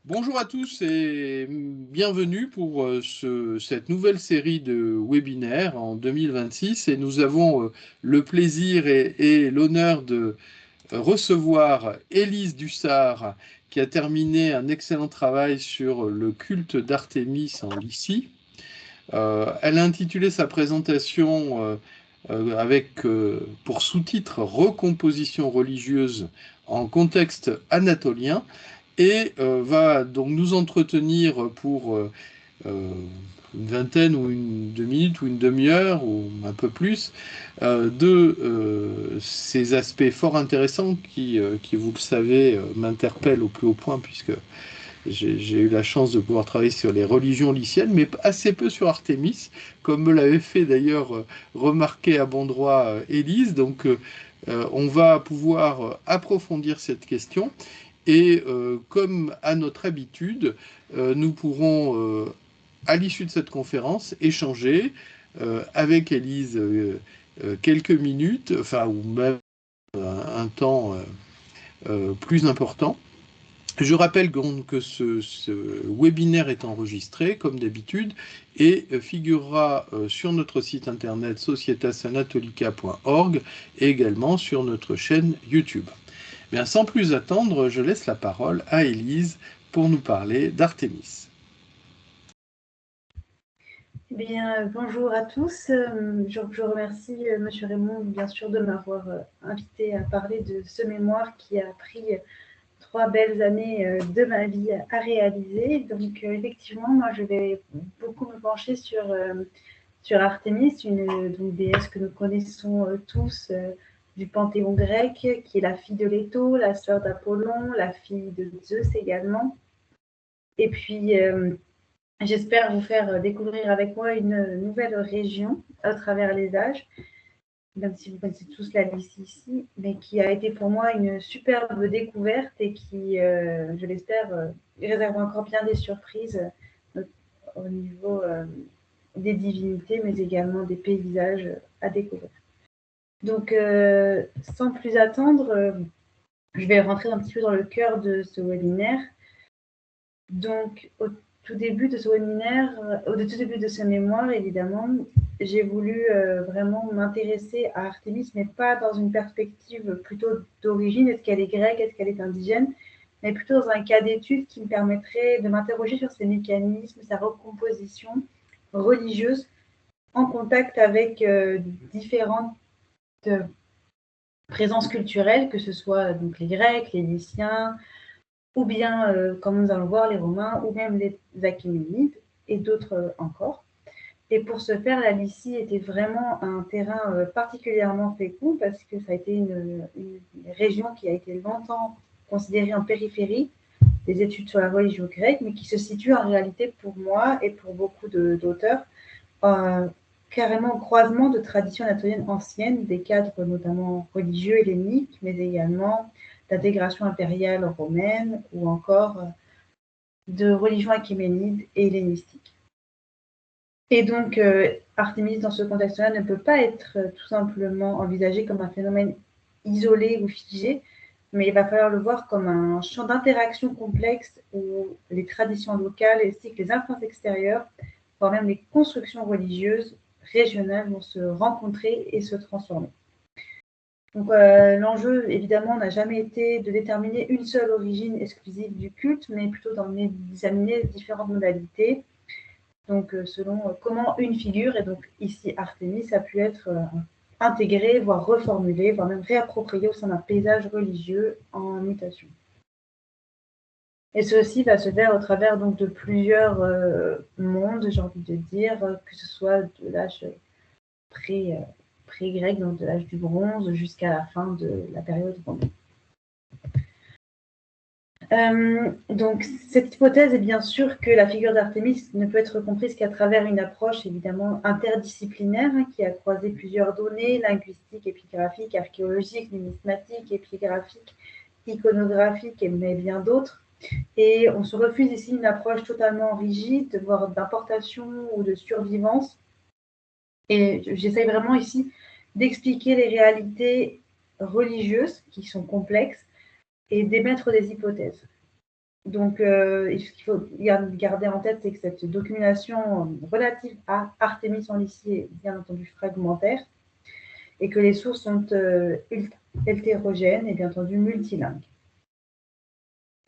Bonjour à tous et bienvenue pour cette nouvelle série de webinaires en 2026 et nous avons le plaisir et l'honneur de recevoir Élise Dussart qui a terminé un excellent travail sur le culte d'Artémis en Lycie. Elle a intitulé sa présentation avec pour sous-titre Recomposition religieuse en contexte anatolien et va donc nous entretenir pour une vingtaine ou de minutes ou une demi-heure ou un peu plus de ces aspects fort intéressants qui vous le savez, m'interpellent au plus haut point puisque j'ai eu la chance de pouvoir travailler sur les religions lyciennes, mais assez peu sur Artémis, comme me l'avait fait d'ailleurs remarquer à bon droit Élise. Donc on va pouvoir approfondir cette question. Et comme à notre habitude, nous pourrons, à l'issue de cette conférence, échanger avec Élise quelques minutes, enfin, ou même un temps plus important. Je rappelle que ce webinaire est enregistré, comme d'habitude, et figurera sur notre site internet societasanatolica.org et également sur notre chaîne YouTube. Bien, sans plus attendre, je laisse la parole à Élise pour nous parler d'Artémis. Bonjour à tous. Je remercie M. Raymond, bien sûr, de m'avoir invité à parler de ce mémoire qui a pris 3 belles années de ma vie à réaliser. Donc, effectivement, moi, je vais beaucoup me pencher sur Artémis, une déesse que nous connaissons tous du panthéon grec, qui est la fille de Léto, la sœur d'Apollon, la fille de Zeus également. Et puis, j'espère vous faire découvrir avec moi une nouvelle région à travers les âges, même si vous connaissez tous la Lycie ici, mais qui a été pour moi une superbe découverte et qui, je l'espère, réserve encore bien des surprises au niveau des divinités, mais également des paysages à découvrir. Donc, sans plus attendre, je vais rentrer un petit peu dans le cœur de ce webinaire. Donc, au tout début de ce webinaire, au tout début de ce mémoire, évidemment, j'ai voulu vraiment m'intéresser à Artémis, mais pas dans une perspective plutôt d'origine, est-ce qu'elle est grecque, est-ce qu'elle est indigène, mais plutôt dans un cas d'étude qui me permettrait de m'interroger sur ses mécanismes, sa recomposition religieuse, en contact avec différentes présences culturelles, que ce soit donc les Grecs, les Lyciens, ou bien, comme nous allons voir, les Romains, ou même les Achéménides, et d'autres encore. Et pour ce faire, la Lycie était vraiment un terrain particulièrement fécond, parce que ça a été une région qui a été longtemps considérée en périphérie des études sur la religion grecque, mais qui se situe en réalité pour moi et pour beaucoup d'auteurs, carrément au croisement de traditions anatoliennes anciennes, des cadres notamment religieux helléniques, mais également d'intégration impériale romaine ou encore de religion achéménide et hellénistique. Et donc, Artémis, dans ce contexte-là, ne peut pas être tout simplement envisagé comme un phénomène isolé ou figé, mais il va falloir le voir comme un champ d'interaction complexe où les traditions locales ainsi que les influences extérieures, voire même les constructions religieuses régionales vont se rencontrer et se transformer. Donc, l'enjeu, évidemment, n'a jamais été de déterminer une seule origine exclusive du culte, mais plutôt d'examiner différentes modalités. Donc, selon comment une figure, et donc ici Artémis, a pu être intégrée, voire reformulée, voire même réappropriée au sein d'un paysage religieux en mutation. Et ceci va se faire au travers donc de plusieurs mondes, j'ai envie de dire, que ce soit de l'âge pré-grec, donc de l'âge du bronze, jusqu'à la fin de la période romaine. Donc, cette hypothèse est bien sûr que la figure d'Artémis ne peut être comprise qu'à travers une approche évidemment interdisciplinaire qui a croisé plusieurs données linguistiques, épigraphiques, archéologiques, numismatiques, épigraphiques, iconographiques, mais bien d'autres. Et on se refuse ici une approche totalement rigide, voire d'importation ou de survivance. Et j'essaie vraiment ici d'expliquer les réalités religieuses qui sont complexes et d'émettre des hypothèses. Donc, ce qu'il faut garder en tête, c'est que cette documentation relative à Artémis en Lycie est bien entendu fragmentaire et que les sources sont hétérogènes et bien entendu multilingues.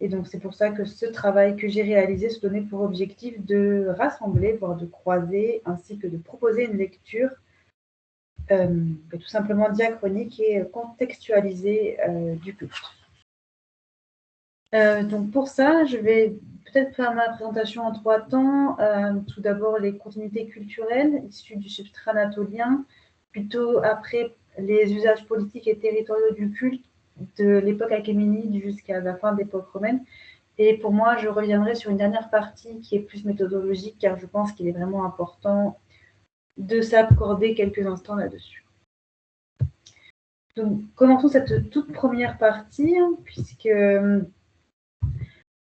Et donc, c'est pour ça que ce travail que j'ai réalisé se donnait pour objectif de rassembler, voire de croiser, ainsi que de proposer une lecture tout simplement diachronique et contextualisée du culte. Donc pour ça, je vais peut-être faire ma présentation en 3 temps. Tout d'abord, les continuités culturelles issues du substrat anatolien, plutôt après les usages politiques et territoriaux du culte de l'époque achéménide jusqu'à la fin de l'époque romaine. Et pour moi, je reviendrai sur une dernière partie qui est plus méthodologique, car je pense qu'il est vraiment important de s'accorder quelques instants là-dessus. Donc, commençons cette toute première partie, puisque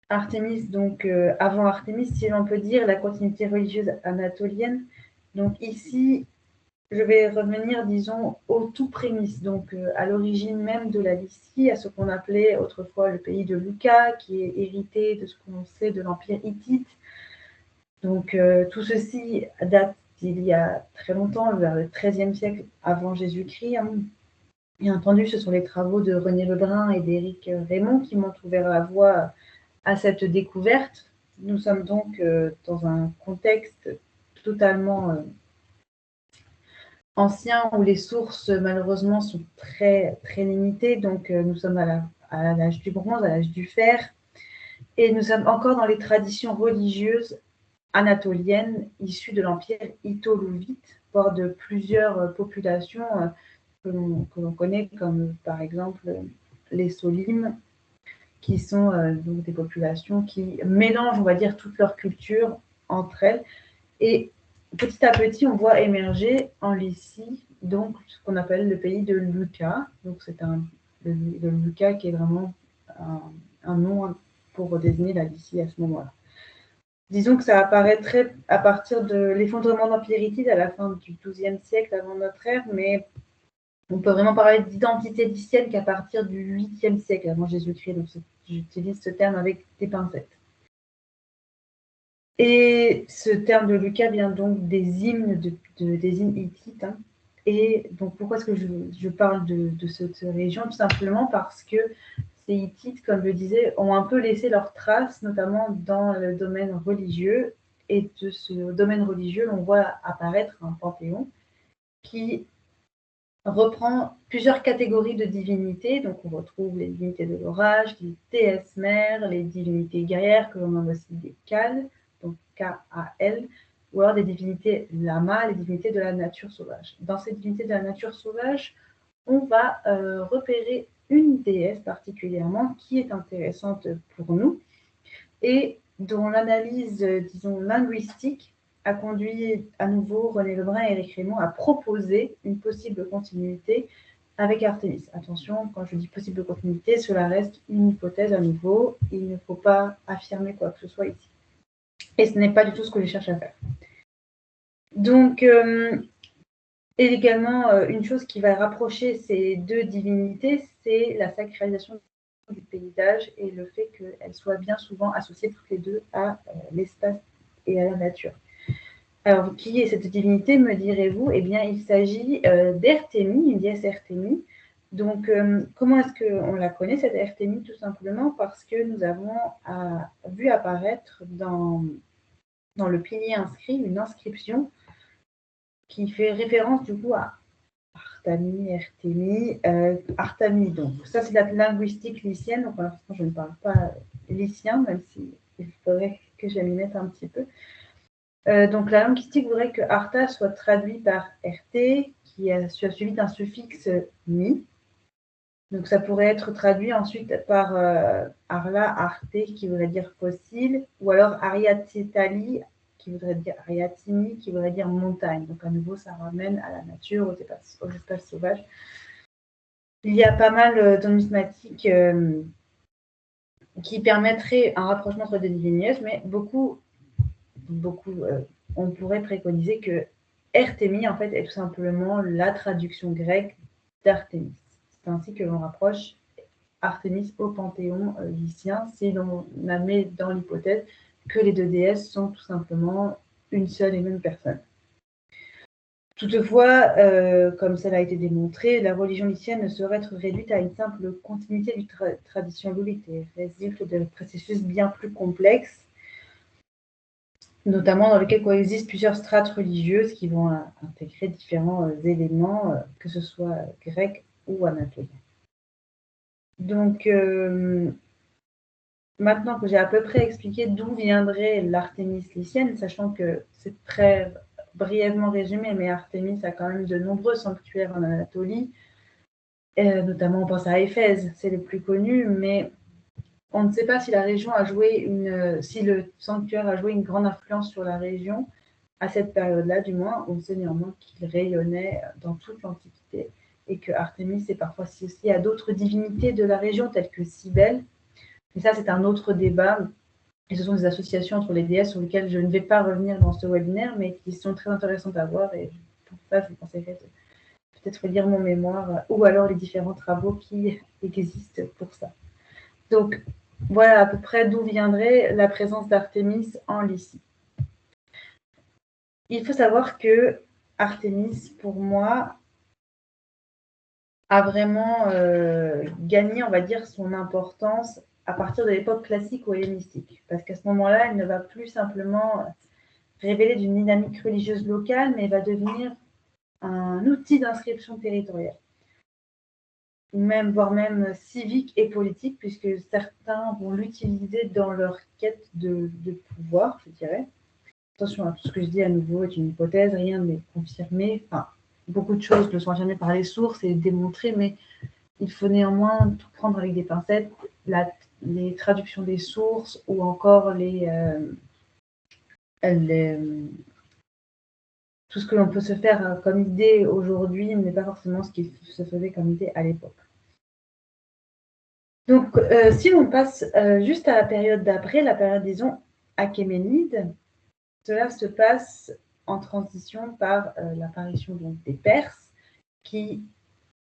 Artémis, donc avant Artémis, si l'on peut dire, la continuité religieuse anatolienne. Donc ici, je vais revenir, disons, aux tout prémices, donc à l'origine même de la Lycie, à ce qu'on appelait autrefois le pays de Lucca, qui est hérité de ce qu'on sait de l'Empire hittite. Donc tout ceci date d'il y a très longtemps, vers le XIIIe siècle avant Jésus-Christ. Bien entendu, ce sont les travaux de René Lebrun et d'Éric Raymond qui m'ont ouvert la voie à cette découverte. Nous sommes donc dans un contexte totalement ancien où les sources malheureusement sont très, très limitées. Donc nous sommes à l'âge du bronze, à l'âge du fer, et nous sommes encore dans les traditions religieuses anatoliennes issues de l'empire hitto-louvite, voire de plusieurs populations que l'on connaît, comme par exemple les Solim, qui sont donc des populations qui mélangent, on va dire, toute leur culture entre elles. Et petit à petit, on voit émerger en Lycie, donc ce qu'on appelle le pays de Lucca. Donc c'est le Lucca qui est vraiment un nom pour désigner la Lycie à ce moment-là. Disons que ça apparaîtrait à partir de l'effondrement de l'Empire hittite à la fin du XIIe siècle avant notre ère, mais on peut vraiment parler d'identité lycienne qu'à partir du 8e siècle avant Jésus-Christ. Donc j'utilise ce terme avec des pincettes. Et ce terme de Lucca vient donc des hymnes, des hymnes hittites. Et donc pourquoi est-ce que je parle de cette région? Tout simplement parce que ces Hittites, comme je le disais, ont un peu laissé leurs traces, notamment dans le domaine religieux. Et de ce domaine religieux, on voit apparaître un panthéon qui reprend plusieurs catégories de divinités. Donc on retrouve les divinités de l'orage, les déesses mères, les divinités guerrières, que l'on nomme aussi des Kal, donc K-A-L, ou alors des divinités Lama, les divinités de la nature sauvage. Dans ces divinités de la nature sauvage, on va repérer une déesse particulièrement qui est intéressante pour nous et dont l'analyse, disons, linguistique a conduit à nouveau René Lebrun et Éric Raymond à proposer une possible continuité avec Artémis. Attention, quand je dis possible continuité, cela reste une hypothèse à nouveau. Il ne faut pas affirmer quoi que ce soit ici. Et ce n'est pas du tout ce que je cherche à faire. Donc, et également, une chose qui va rapprocher ces deux divinités, c'est la sacralisation du paysage et le fait qu'elles soient bien souvent associées toutes les deux à l'espace et à la nature. Alors, qui est cette divinité, me direz-vous? Eh bien, il s'agit d'Artémis, une déesse Artémis. Donc, comment est-ce qu'on la connaît, cette Artémis? Tout simplement parce que nous avons vu apparaître dans le pilier inscrit une inscription qui fait référence du coup à Artémis. Donc, ça, c'est la linguistique lycienne. Donc, pour l'instant, je ne parle pas lycien, même s'il faudrait que je m'y mette un petit peu. Donc, la linguistique voudrait que Arta soit traduit par RT, qui a suivi d'un suffixe mi. Donc, ça pourrait être traduit ensuite par Arla, Arte, qui voudrait dire fossile, ou alors Ariatitali, qui voudrait dire Ariatini, qui voudrait dire montagne. Donc, à nouveau, ça ramène à la nature, aux espaces sauvages. Il y a pas mal de numismatiques qui permettraient un rapprochement entre des divinités, mais beaucoup, on pourrait préconiser que Artémis, en fait, est tout simplement la traduction grecque d'Artémis. C'est ainsi que l'on rapproche Artémis au panthéon lycien, si l'on admet dans l'hypothèse que les deux déesses sont tout simplement une seule et même personne. Toutefois, comme cela a été démontré, la religion lycienne ne saurait être réduite à une simple continuité d'une tradition loulique et résulte de processus bien plus complexes, notamment dans lesquels coexistent plusieurs strates religieuses qui vont intégrer différents éléments, que ce soit grecs ou anatoliens. Donc, maintenant que j'ai à peu près expliqué d'où viendrait l'Artémis lycienne, sachant que c'est très brièvement résumé, mais Artémis a quand même de nombreux sanctuaires en Anatolie, notamment on pense à Éphèse, c'est le plus connu, mais on ne sait pas si la région a joué si le sanctuaire a joué une grande influence sur la région à cette période-là, du moins. On sait néanmoins qu'il rayonnait dans toute l'Antiquité et que Artémis est parfois associé à d'autres divinités de la région, telles que Cybèle. Mais ça, c'est un autre débat. Et ce sont des associations entre les déesses sur lesquelles je ne vais pas revenir dans ce webinaire, mais qui sont très intéressantes à voir. Et pour ça, je vous conseillerais de peut-être lire mon mémoire ou alors les différents travaux qui existent pour ça. Donc, voilà à peu près d'où viendrait la présence d'Artémis en Lycie. Il faut savoir que Artémis, pour moi, a vraiment gagné, on va dire, son importance à partir de l'époque classique ou hellénistique. Parce qu'à ce moment-là, elle ne va plus simplement révéler d'une dynamique religieuse locale, mais va devenir un outil d'inscription territoriale. Voire même civique et politique, puisque certains vont l'utiliser dans leur quête de pouvoir, je dirais. Attention, tout ce que je dis à nouveau est une hypothèse, rien n'est confirmé. Enfin, beaucoup de choses ne sont jamais par les sources et démontrées, mais il faut néanmoins tout prendre avec des pincettes. Les traductions des sources ou encore tout ce que l'on peut se faire comme idée aujourd'hui n'est pas forcément ce qui se faisait comme idée à l'époque. Donc, si l'on passe juste à la période d'après, la période, disons, achéménide, cela se passe en transition par l'apparition des Perses qui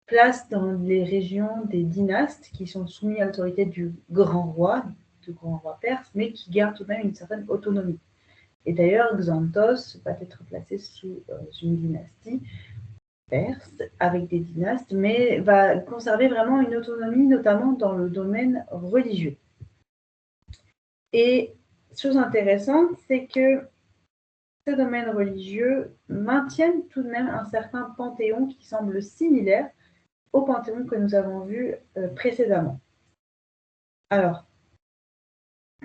placent dans les régions des dynastes qui sont soumis à l'autorité du grand roi perse, mais qui gardent tout de même une certaine autonomie. Et d'ailleurs, Xanthos va être placé sous une dynastie perse avec des dynastes, mais va conserver vraiment une autonomie, notamment dans le domaine religieux. Et chose intéressante, c'est que ces domaines religieux maintiennent tout de même un certain panthéon qui semble similaire au panthéon que nous avons vu précédemment. Alors,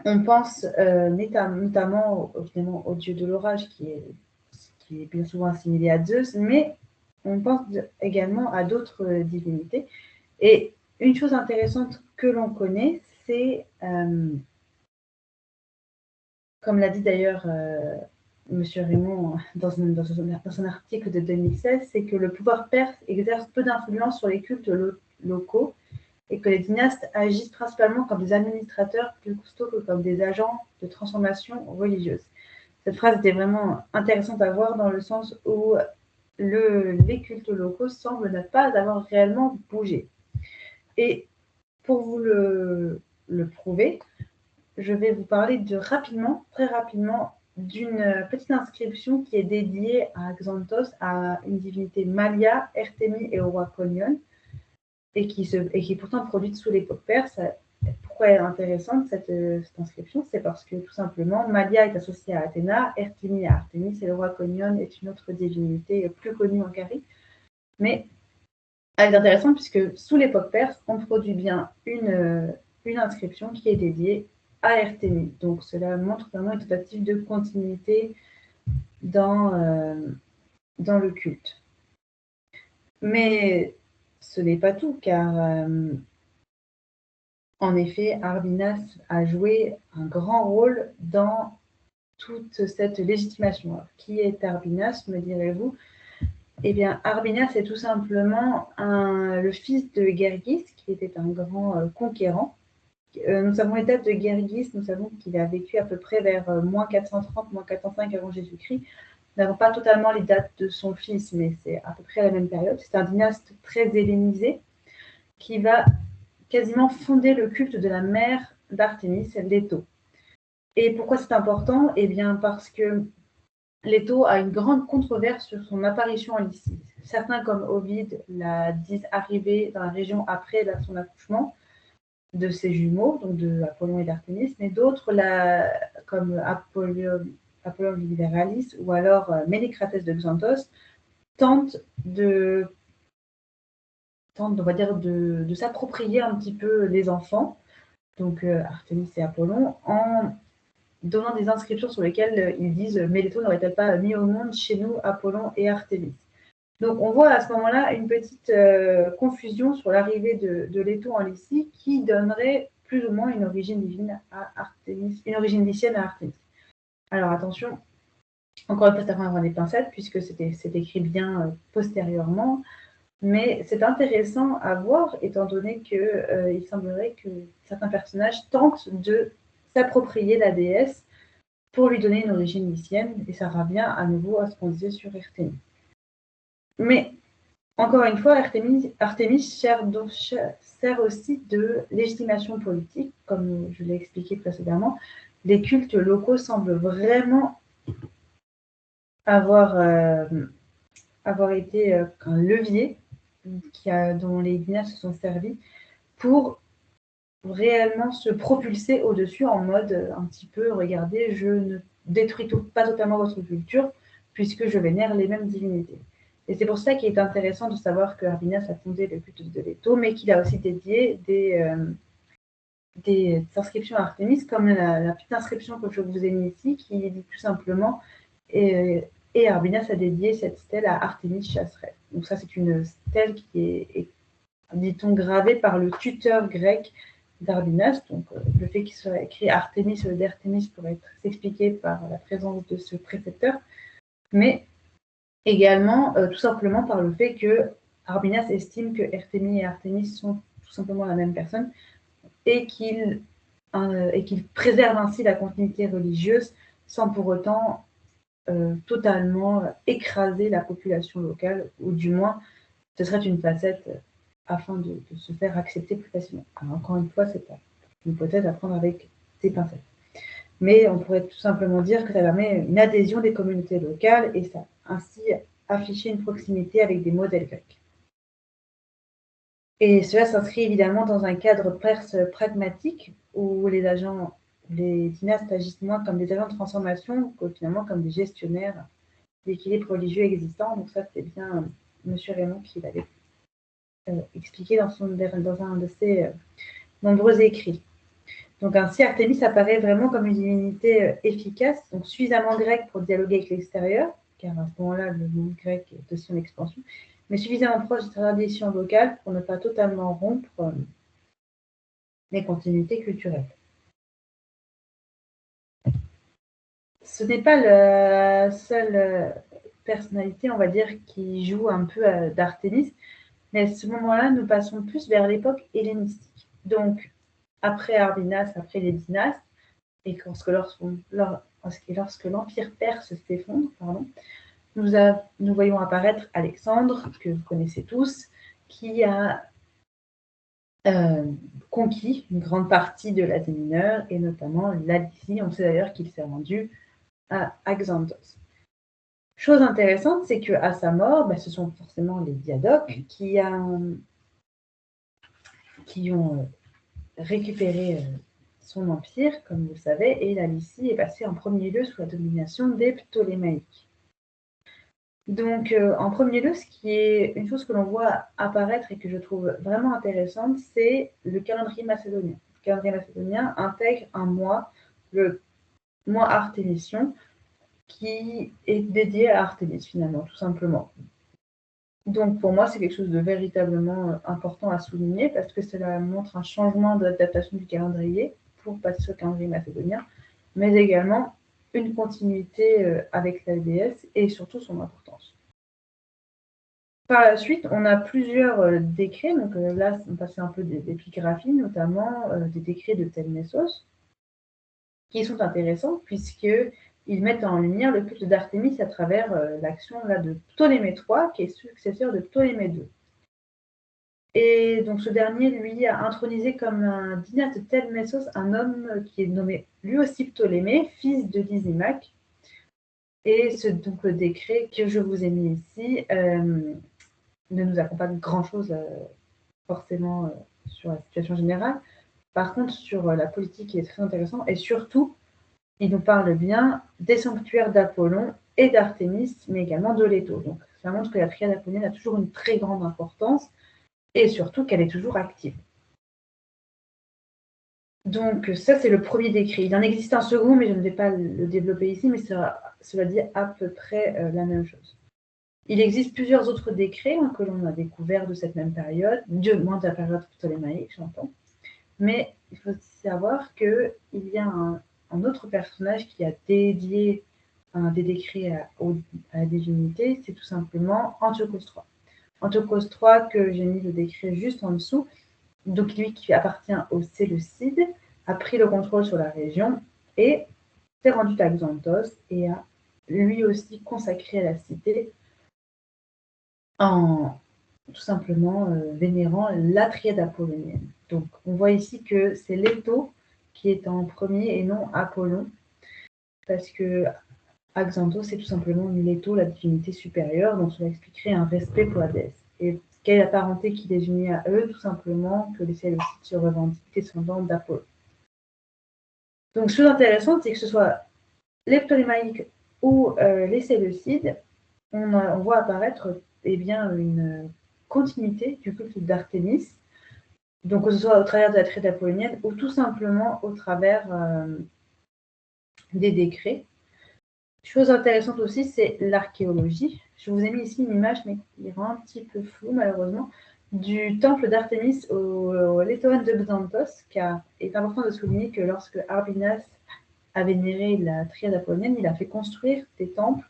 on pense notamment évidemment au dieu de l'orage qui est bien souvent assimilé à Zeus, mais on pense également à d'autres divinités. Et une chose intéressante que l'on connaît, c'est, comme l'a dit d'ailleurs M. Raymond dans son article de 2016, c'est que le pouvoir perse exerce peu d'influence sur les cultes locaux et que les dynastes agissent principalement comme des administrateurs plutôt que comme des agents de transformation religieuse. Cette phrase était vraiment intéressante à voir dans le sens où les cultes locaux semblent ne pas avoir réellement bougé. Et pour vous le prouver, je vais vous parler très rapidement, d'une petite inscription qui est dédiée à Xanthos, à une divinité Malia, Ertémis et au roi Conion, et qui est pourtant produite sous l'époque perse. Pourquoi elle est intéressante, cette inscription? C'est parce que tout simplement, Malia est associée à Athéna, Ertémis à Artémis, et le roi Conion est une autre divinité plus connue en Carie. Mais elle est intéressante puisque sous l'époque perse, on produit bien une inscription qui est dédiée à Ertémis. Donc cela montre vraiment une tentative de continuité dans le culte. Mais ce n'est pas tout, car en effet, Arbinas a joué un grand rôle dans toute cette légitimation. Alors, qui est Arbinas, me direz-vous? Eh bien, Arbinas est tout simplement le fils de Gergis, qui était un grand conquérant. Nous savons les dates de Gergis, nous savons qu'il a vécu à peu près vers moins 430, moins 405 avant Jésus-Christ. Nous n'avons pas totalement les dates de son fils, mais c'est à peu près la même période. C'est un dynaste très hellénisé qui va quasiment fondé le culte de la mère d'Artémis, Leto. Et pourquoi c'est important? Eh bien parce que Leto a une grande controverse sur son apparition en Lycie. Certains, comme Ovide, la disent arriver dans la région après son accouchement de ses jumeaux, donc de Apollon et d'Artémis, mais d'autres, comme Apollon Liberalis ou alors Ménécratès de Xanthos, tentent on va dire, de s'approprier un petit peu les enfants, donc Artémis et Apollon, en donnant des inscriptions sur lesquelles ils disent Méléto n'aurait-elle pas mis au monde chez nous Apollon et Artémis. Donc on voit à ce moment-là une petite confusion sur l'arrivée de Leto en Lycie qui donnerait plus ou moins une origine divine à Artémis, une origine lycienne à Artémis. Alors attention, encore une fois, c'est à prendre des pincettes puisque c'est écrit bien postérieurement, mais c'est intéressant à voir étant donné qu'il semblerait que certains personnages tentent de s'approprier la déesse pour lui donner une origine lycienne, et ça revient à nouveau à ce qu'on disait sur Artémis. Mais, encore une fois, Artémis sert aussi de légitimation politique, comme je l'ai expliqué précédemment. Les cultes locaux semblent vraiment avoir été un levier dont les dynastes se sont servis pour réellement se propulser au-dessus en mode un petit peu, regardez, je ne détruis pas totalement votre culture puisque je vénère les mêmes divinités. Et c'est pour ça qu'il est intéressant de savoir que Arbinas a fondé le culte de Leto, mais qu'il a aussi dédié des inscriptions à Artémis, comme la petite inscription que je vous ai mise ici, qui dit tout simplement et Arbinas a dédié cette stèle à Artémis chasseresse. Donc ça, c'est une stèle qui est dit-on, gravée par le tuteur grec d'Arbinas. Donc le fait qu'il soit écrit Artémis d'Artémis pourrait s'expliquer par la présence de ce précepteur, mais également tout simplement par le fait que Arbinas estime que Artémis et Artémis sont tout simplement la même personne et qu'il préserve ainsi la continuité religieuse sans pour autant totalement écraser la population locale, ou du moins ce serait une facette afin de se faire accepter plus facilement. Alors, encore une fois, c'est une hypothèse à prendre avec des pincettes. Mais on pourrait tout simplement dire que ça permet une adhésion des communautés locales et ça ainsi afficher une proximité avec des modèles grecs. Et cela s'inscrit évidemment dans un cadre perse pragmatique où les dynastes agissent moins comme des agents de transformation que finalement comme des gestionnaires d'équilibre religieux existant. Donc ça, c'est bien M. Raymond qui l'avait expliqué dans un de ses nombreux écrits. Donc ainsi, Artémis apparaît vraiment comme une divinité efficace, donc suffisamment grecque pour dialoguer avec l'extérieur, car à ce moment-là, le monde grec est aussi en expansion, mais suffisamment proche des traditions locales pour ne pas totalement rompre les continuités culturelles. Ce n'est pas la seule personnalité, on va dire, qui joue un peu d'Artémis, mais à ce moment-là, nous passons plus vers l'époque hellénistique. Donc, après Arbinas, après les dynastes, et lorsque l'Empire perse s'effondre, nous voyons apparaître Alexandre, que vous connaissez tous, qui a conquis une grande partie de l'Asie mineure, et notamment la Lycie. On sait d'ailleurs qu'il s'est rendu à Xanthos. Chose intéressante, c'est qu'à sa mort, ce sont forcément les Diadoques qui ont récupéré son empire, comme vous le savez, et la Lycie est passée en premier lieu sous la domination des Ptolémaïques. Donc, en premier lieu, ce qui est une chose que l'on voit apparaître et que je trouve vraiment intéressante, c'est le calendrier macédonien. Le calendrier macédonien intègre un mois, le mois Artémission, qui est dédié à Artémis, finalement, tout simplement. Donc, pour moi, c'est quelque chose de véritablement important à souligner parce que cela montre un changement d'adaptation du calendrier pour passer au calendrier macédonien, mais également une continuité avec la déesse et surtout son importance. Par la suite, on a plusieurs décrets. Donc là, on passe un peu d'épigraphie, notamment des décrets de Telnessos, qui sont intéressants puisqu'ils mettent en lumière le culte d'Artémis à travers l'action là, de Ptolémée III, qui est successeur de Ptolémée II. Et donc ce dernier, lui, a intronisé comme un dynaste de Telmessos un homme qui est nommé lui aussi Ptolémée, fils de Lysimaque. Et donc le décret que je vous ai mis ici ne nous apprend pas grand-chose forcément sur la situation générale. Par contre, sur la politique, il est très intéressant. Et surtout, il nous parle bien des sanctuaires d'Apollon et d'Artémis, mais également de Léto. Donc ça montre que la triade apollonienne a toujours une très grande importance et surtout qu'elle est toujours active. Donc ça, c'est le premier décret. Il en existe un second, mais je ne vais pas le développer ici, mais cela dit à peu près la même chose. Il existe plusieurs autres décrets que l'on a découverts de cette même période, du moins de la période ptolémaïque, j'entends. Mais il faut savoir qu'il y a un autre personnage qui a dédié des décrets à la divinité, c'est tout simplement Antiochos III. Antiochos III, que j'ai mis le décret juste en dessous, donc lui qui appartient aux Séleucides, a pris le contrôle sur la région et s'est rendu à Xanthos et a lui aussi consacré à la cité en tout simplement vénérant la triade apollonienne. Donc on voit ici que c'est Léto qui est en premier et non Apollon, parce que Xanthos c'est tout simplement Léto, la divinité supérieure, donc cela expliquerait un respect pour la déesse. Et quelle est la parenté qui les unit à eux? Tout simplement que les Séleucides se revendiquent descendants d'Apollon. Donc chose intéressante, c'est que ce soit les Ptolémaïques ou les Séleucides, on voit apparaître une continuité du culte d'Artémis, donc que ce soit au travers de la triade apollonienne ou tout simplement au travers des décrets. Chose intéressante aussi, c'est l'archéologie. Je vous ai mis ici une image, mais qui est un petit peu floue malheureusement, du temple d'Artémis au Létoane de Xanthos, car il est important de souligner que lorsque Arbinas a vénéré la triade apollonienne, il a fait construire des temples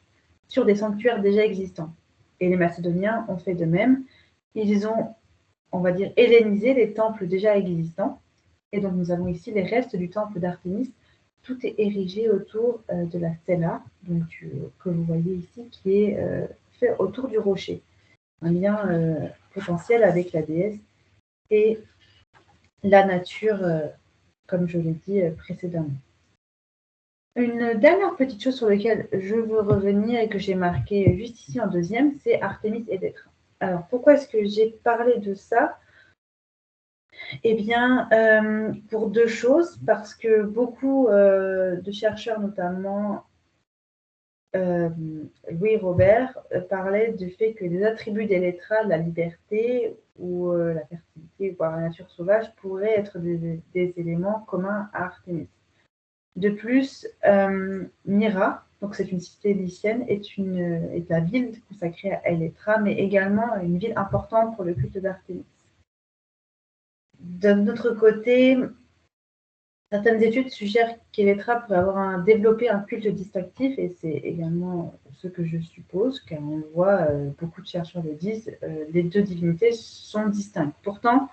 sur des sanctuaires déjà existants. Et les Macédoniens ont fait de même. Ils ont, on va dire, hellénisé les temples déjà existants. Et donc nous avons ici les restes du temple d'Artémis. Tout est érigé autour de la stella, donc, que vous voyez ici, qui est fait autour du rocher. Un lien potentiel avec la déesse et la nature, comme je l'ai dit précédemment. Une dernière petite chose sur laquelle je veux revenir et que j'ai marqué juste ici en deuxième, c'est Artémis et Détra. Alors, pourquoi est-ce que j'ai parlé de ça? Eh bien, pour deux choses, parce que beaucoup de chercheurs, notamment Louis Robert, parlaient du fait que les attributs d'Électra, la liberté ou la fertilité, voire la nature sauvage, pourraient être des éléments communs à Artémis. De plus, Myra, donc c'est une cité lycienne, est la ville consacrée à Électra, mais également une ville importante pour le culte d'Artémis. D'un autre côté, certaines études suggèrent qu'Électra pourrait développé un culte distinctif, et c'est également ce que je suppose, car on le voit, beaucoup de chercheurs le disent, les deux divinités sont distinctes. Pourtant,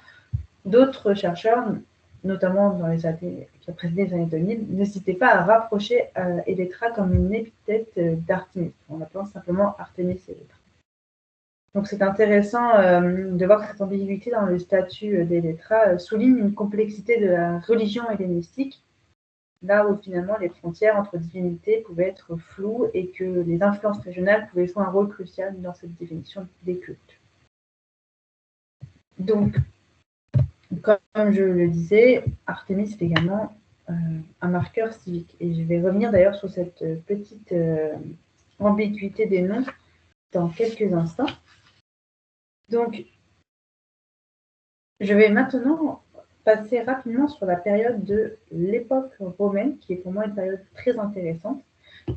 d'autres chercheurs, notamment dans les années qui ont précédé les années 2000, n'hésitaient pas à rapprocher Électra comme une épithète d'Artémis, en appelant simplement Artémis Électra. Donc c'est intéressant de voir que cette ambiguïté dans le statut d'Électra souligne une complexité de la religion hellénistique, là où finalement les frontières entre divinités pouvaient être floues et que les influences régionales pouvaient jouer un rôle crucial dans cette définition des cultes. Donc, comme je le disais, Artémis est également un marqueur civique. Et je vais revenir d'ailleurs sur cette petite ambiguïté des noms dans quelques instants. Donc, je vais maintenant passer rapidement sur la période de l'époque romaine, qui est pour moi une période très intéressante.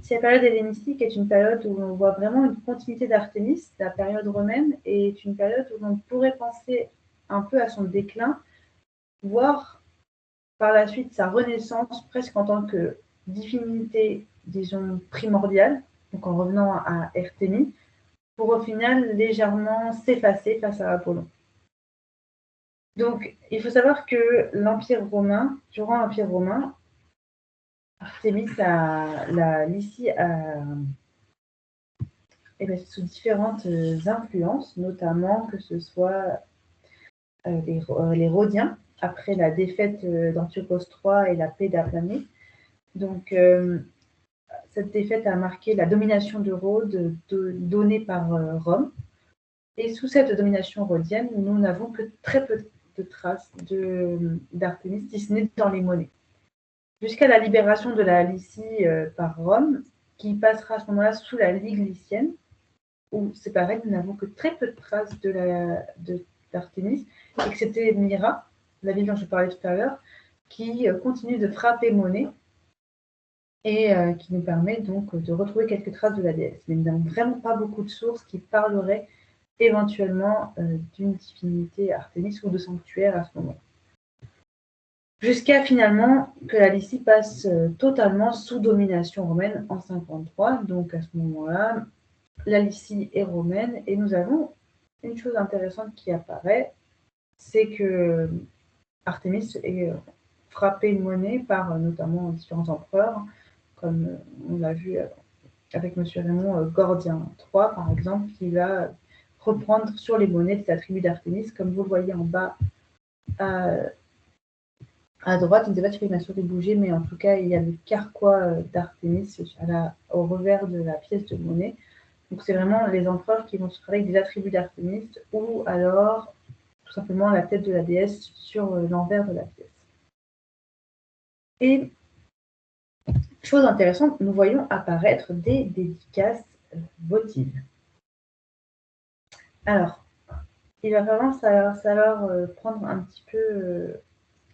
Si la période hellénistique est une période où l'on voit vraiment une continuité d'Artémis, la période romaine est une période où l'on pourrait penser un peu à son déclin, voire par la suite sa renaissance presque en tant que divinité, disons, primordiale, donc en revenant à Artémis, pour au final légèrement s'effacer face à Apollon. Donc, il faut savoir que l'Empire romain, durant l'Empire romain, Artémis, la Lycie, sous différentes influences, notamment que ce soit les Rhodiens, après la défaite d'Antiochos III et la paix d'Apamée. Donc, cette défaite a marqué la domination de Rhodes donnée par Rome. Et sous cette domination rhodienne, nous n'avons que très peu de traces d'Artémis, si ce n'est dans les monnaies. Jusqu'à la libération de la Lycie par Rome, qui passera à ce moment-là sous la Ligue lycienne, où c'est pareil, nous n'avons que très peu de traces d'Artémis, excepté Myra, la ville dont je parlais tout à l'heure, qui continue de frapper monnaie et qui nous permet donc de retrouver quelques traces de la déesse. Mais nous n'avons vraiment pas beaucoup de sources qui parleraient éventuellement d'une divinité Artémis ou de sanctuaire à ce moment. Jusqu'à finalement que la Lycie passe totalement sous domination romaine en 53. Donc à ce moment-là, la Lycie est romaine et nous avons une chose intéressante qui apparaît, c'est que Artémis est frappée une monnaie par notamment différents empereurs, comme on l'a vu avec M. Raymond Gordien III, par exemple, qui va reprendre sur les monnaies des attributs d'Artémis, comme vous le voyez en bas à droite. Je ne sais pas si ma souris bouger, mais en tout cas, il y a le carquois d'Artémis au revers de la pièce de monnaie. Donc, c'est vraiment les empereurs qui vont se travailler avec des attributs d'Artémis ou alors tout simplement la tête de la déesse sur l'envers de la pièce. Et chose intéressante, nous voyons apparaître des dédicaces votives. Alors, il va vraiment falloir prendre un petit peu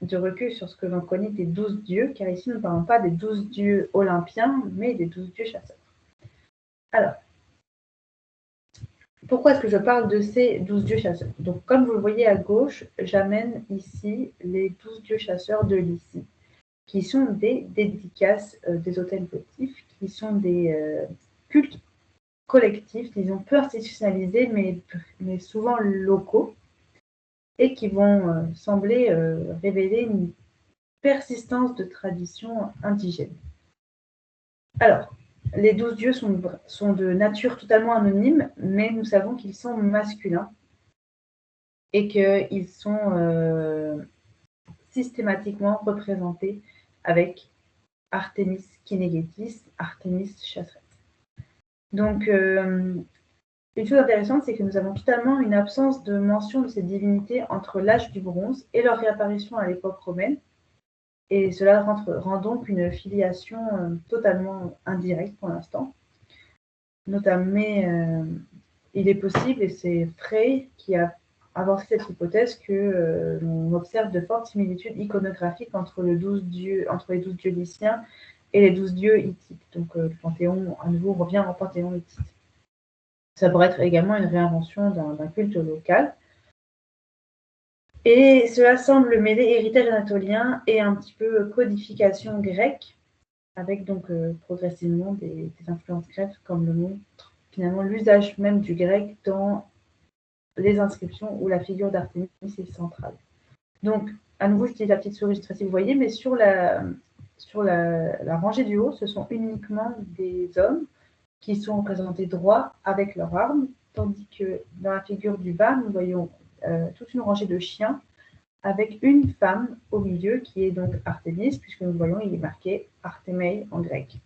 de recul sur ce que l'on connaît des 12 dieux, car ici nous ne parlons pas des 12 dieux olympiens, mais des 12 dieux chasseurs. Alors, pourquoi est-ce que je parle de ces 12 dieux chasseurs? Donc, comme vous le voyez à gauche, j'amène ici les 12 dieux chasseurs de Lycie, qui sont des dédicaces des autels votifs, qui sont des cultes collectifs, disons peu institutionnalisés, mais souvent locaux, et qui vont sembler révéler une persistance de traditions indigènes. Alors, les 12 dieux sont de nature totalement anonyme, mais nous savons qu'ils sont masculins et qu'ils sont systématiquement représentés avec Artémis Kynégetis, Artémis chasseresse. Donc, une chose intéressante, c'est que nous avons totalement une absence de mention de ces divinités entre l'âge du bronze et leur réapparition à l'époque romaine. Et cela rend donc une filiation totalement indirecte pour l'instant. Notamment, il est possible, et c'est Frey qui a avancé cette hypothèse, que l'on observe de fortes similitudes iconographiques entre les 12 dieux lyciens et les 12 dieux hittites. Donc le panthéon, à nouveau, revient en panthéon hittite. Ça pourrait être également une réinvention d'un culte local. Et cela semble mêler héritage anatolien et un petit peu codification grecque, avec donc progressivement des influences grecques, comme le montre finalement l'usage même du grec dans les inscriptions où la figure d'Artémis est centrale. Donc, à nouveau, j'utilise la petite souris, je ne sais pas si vous voyez, mais sur la rangée du haut, ce sont uniquement des hommes qui sont représentés droits avec leurs armes, tandis que dans la figure du bas, nous voyons toute une rangée de chiens avec une femme au milieu qui est donc Artémis, puisque nous voyons, il est marqué Artémei en grec.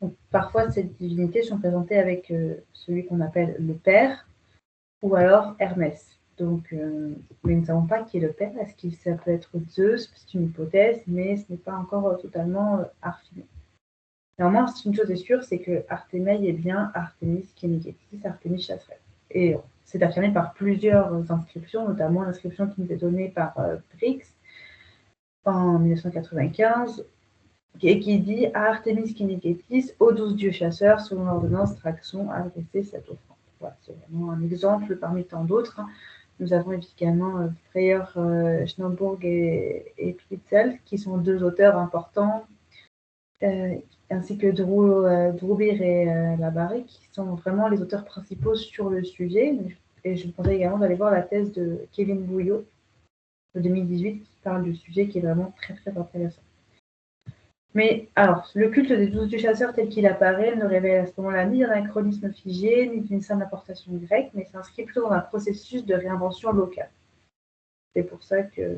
Donc, parfois, ces divinités sont présentées avec celui qu'on appelle le père ou alors Hermès. Donc, mais nous ne savons pas qui est le père. Est-ce que ça peut être Zeus? C'est une hypothèse, mais ce n'est pas encore totalement affiné. Néanmoins, une chose est sûre, c'est que Artémei est bien Artémis Kynégetis, Artémis chasseresse. Et c'est affirmé par plusieurs inscriptions, notamment l'inscription qui nous est donnée par Brix en 1995, et qui dit à Artémis Kynégetis, aux 12 dieux chasseurs, selon l'ordonnance Traxon, adresser cette offrande. Voilà, c'est vraiment un exemple parmi tant d'autres. Nous avons également Freyer Schnaubburg et Pritzel, qui sont deux auteurs importants, ainsi que Droubir et Labarré, qui sont vraiment les auteurs principaux sur le sujet. Et je vous conseille également d'aller voir la thèse de Kevin Bouillot de 2018, qui parle du sujet, qui est vraiment très, très intéressant. Mais alors, le culte des 12 dieux chasseurs tel qu'il apparaît ne révèle à ce moment-là ni d'anachronisme figé, ni d'une simple importation grecque, mais s'inscrit plutôt dans un processus de réinvention locale. C'est pour ça que,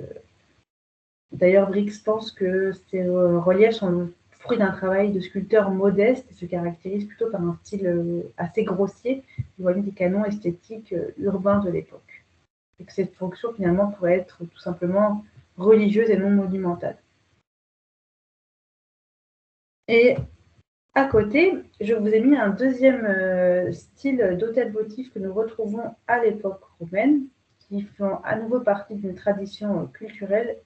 d'ailleurs, Brix pense que ces reliefs sont le fruit d'un travail de sculpteur modeste et se caractérisent plutôt par un style assez grossier, éloigné des canons esthétiques urbains de l'époque. Et que cette fonction, finalement, pourrait être tout simplement religieuse et non monumentale. Et à côté, je vous ai mis un deuxième style d'hôtel votif que nous retrouvons à l'époque romaine, qui font à nouveau partie d'une tradition culturelle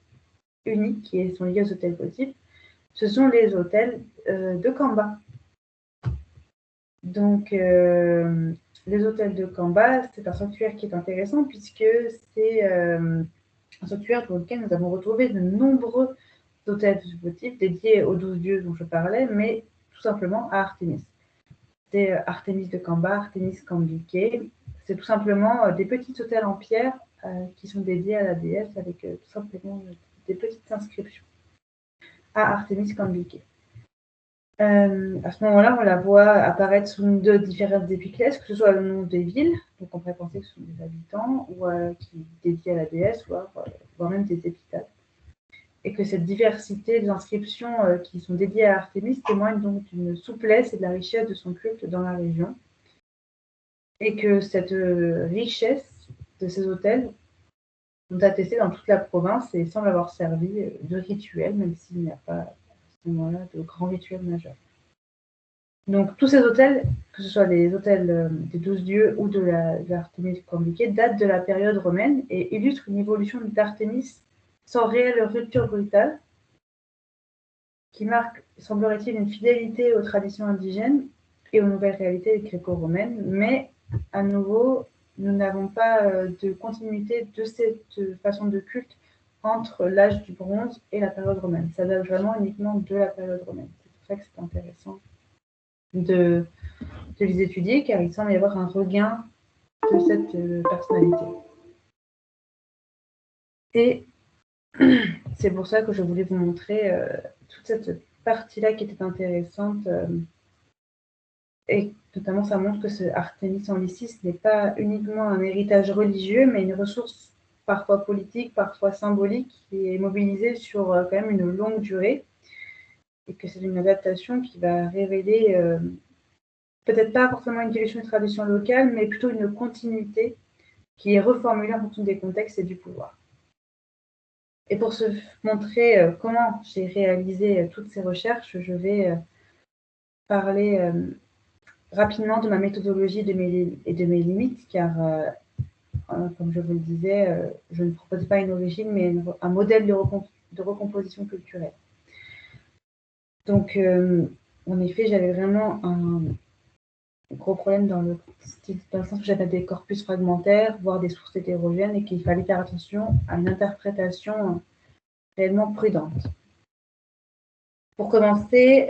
unique qui sont liés aux hôtels votifs. Ce sont les hôtels de Kamba. Donc, les hôtels de Kamba, c'est un sanctuaire qui est intéressant puisque c'est un sanctuaire dans lequel nous avons retrouvé de nombreux hôtels votifs dédiés aux 12 dieux dont je parlais, mais tout simplement à Artémis. C'est Artémis de Kamba, Artémis Kambike. C'est tout simplement des petits hôtels en pierre qui sont dédiés à la déesse avec tout simplement des petites inscriptions à Artémis Kambike. À ce moment-là, on la voit apparaître sous de différentes épiclèses, que ce soit le nom des villes, donc on pourrait penser que ce sont des habitants, ou qui dédient à la déesse, voire même des épitaphes. Et que cette diversité d'inscriptions qui sont dédiées à Artémis témoigne donc d'une souplesse et de la richesse de son culte dans la région. Et que cette richesse de ces hôtels sont attestées dans toute la province et semblent avoir servi de rituel, même s'il n'y a pas à ce moment-là de grands rituels majeurs. Donc tous ces hôtels, que ce soit les hôtels des 12 dieux ou de l'Artémis Kambike, datent de la période romaine et illustrent une évolution d'Artémis sans réelle rupture brutale, qui marque, semblerait-il, une fidélité aux traditions indigènes et aux nouvelles réalités gréco-romaines, mais à nouveau, nous n'avons pas de continuité de cette façon de culte entre l'âge du bronze et la période romaine. Ça date vraiment uniquement de la période romaine. C'est pour ça que c'est intéressant de les étudier, car il semble y avoir un regain de cette personnalité. Et c'est pour ça que je voulais vous montrer toute cette partie-là qui était intéressante. Et notamment, ça montre que ce Artémis en Lycis n'est pas uniquement un héritage religieux, mais une ressource parfois politique, parfois symbolique, qui est mobilisée sur quand même une longue durée. Et que c'est une adaptation qui va révéler peut-être pas forcément une dilution de tradition locale, mais plutôt une continuité qui est reformulée en fonction des contextes et du pouvoir. Et pour se montrer comment j'ai réalisé toutes ces recherches, je vais parler rapidement de ma méthodologie et de mes limites, car, comme je vous le disais, je ne propose pas une origine, mais un modèle de recomposition culturelle. Donc, en effet, j'avais vraiment un gros problème dans le sens où j'avais des corpus fragmentaires, voire des sources hétérogènes, et qu'il fallait faire attention à une interprétation réellement prudente. Pour commencer,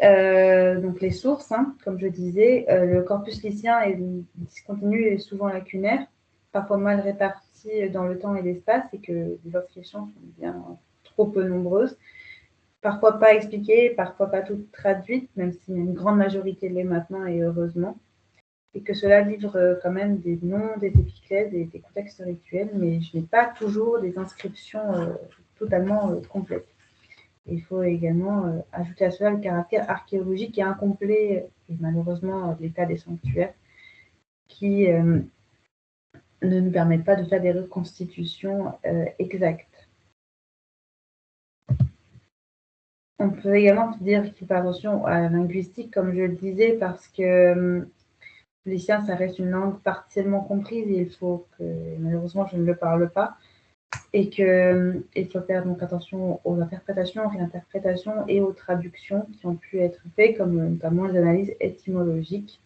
donc les sources, comme je disais, le corpus lycien est discontinu et souvent lacunaire, parfois mal réparti dans le temps et l'espace, et que les inscriptions sont bien trop peu nombreuses, parfois pas expliquées, parfois pas toutes traduites, même si une grande majorité l'est maintenant et heureusement, et que cela livre quand même des noms, des épiclèses et des contextes rituels, mais je n'ai pas toujours des inscriptions totalement complètes. Il faut également ajouter à cela le caractère archéologique et incomplet, et malheureusement l'état des sanctuaires, qui ne nous permettent pas de faire des reconstitutions exactes. On peut également dire qu'il faut faire attention à la linguistique, comme je le disais, parce que le lycien, ça reste une langue partiellement comprise et il faut que, malheureusement, je ne le parle pas, et qu'il faut faire donc attention aux interprétations, réinterprétations et aux traductions qui ont pu être faites, comme notamment les analyses étymologiques.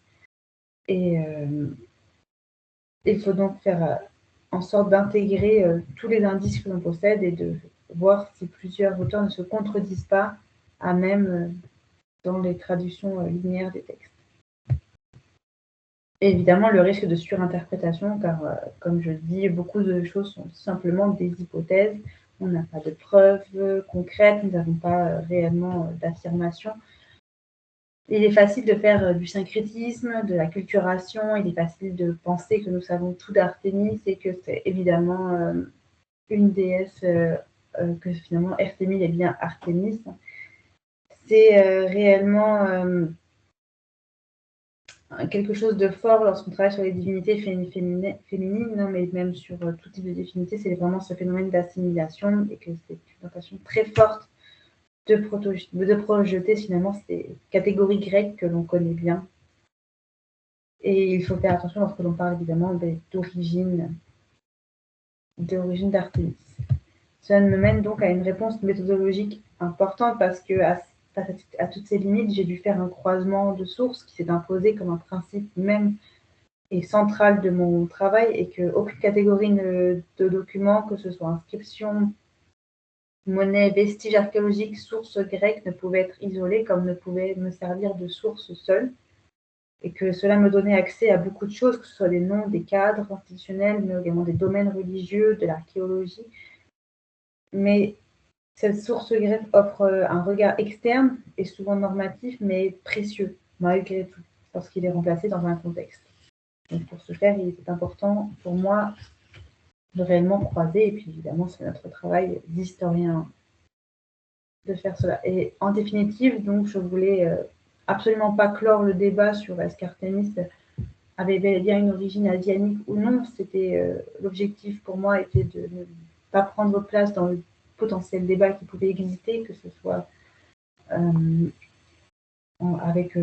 Et il faut donc faire en sorte d'intégrer tous les indices que l'on possède et de voir si plusieurs auteurs ne se contredisent pas à même dans les traductions linéaires des textes. Et évidemment, le risque de surinterprétation, car comme je dis, beaucoup de choses sont simplement des hypothèses On n'a pas de preuves concrètes, nous n'avons pas réellement d'affirmation. Il est facile de faire du syncrétisme, de la culturation, il est facile de penser que nous savons tout d'Artémis et que c'est évidemment une déesse, que finalement Artémis est bien Artémis. C'est réellement quelque chose de fort lorsqu'on travaille sur les divinités féminines, non, mais même sur tout type de divinité, c'est vraiment ce phénomène d'assimilation et que c'est une tentation très forte de projeter finalement ces catégories grecques que l'on connaît bien. Et il faut faire attention lorsque l'on parle évidemment d'origine d'Artémis. Cela me mène donc à une réponse méthodologique importante parce que face à toutes ces limites, j'ai dû faire un croisement de sources qui s'est imposé comme un principe même et central de mon travail et qu'aucune catégorie de documents, que ce soit inscription, monnaie, vestiges archéologiques, sources grecques, ne pouvait être isolée comme ne pouvait me servir de source seule. Et que cela me donnait accès à beaucoup de choses, que ce soit des noms, des cadres institutionnels, mais également des domaines religieux, de l'archéologie. Mais cette source grecque offre un regard externe et souvent normatif, mais précieux, malgré tout, lorsqu'il est remplacé dans un contexte. Donc pour ce faire, il était important pour moi de réellement croiser, et puis évidemment, c'est notre travail d'historien de faire cela. Et en définitive, donc, je voulais absolument pas clore le débat sur est-ce qu'Artémis avait bel et bien une origine asiatique ou non. C'était l'objectif pour moi était de ne pas prendre place dans le potentiel débat qui pouvait exister, que ce soit avec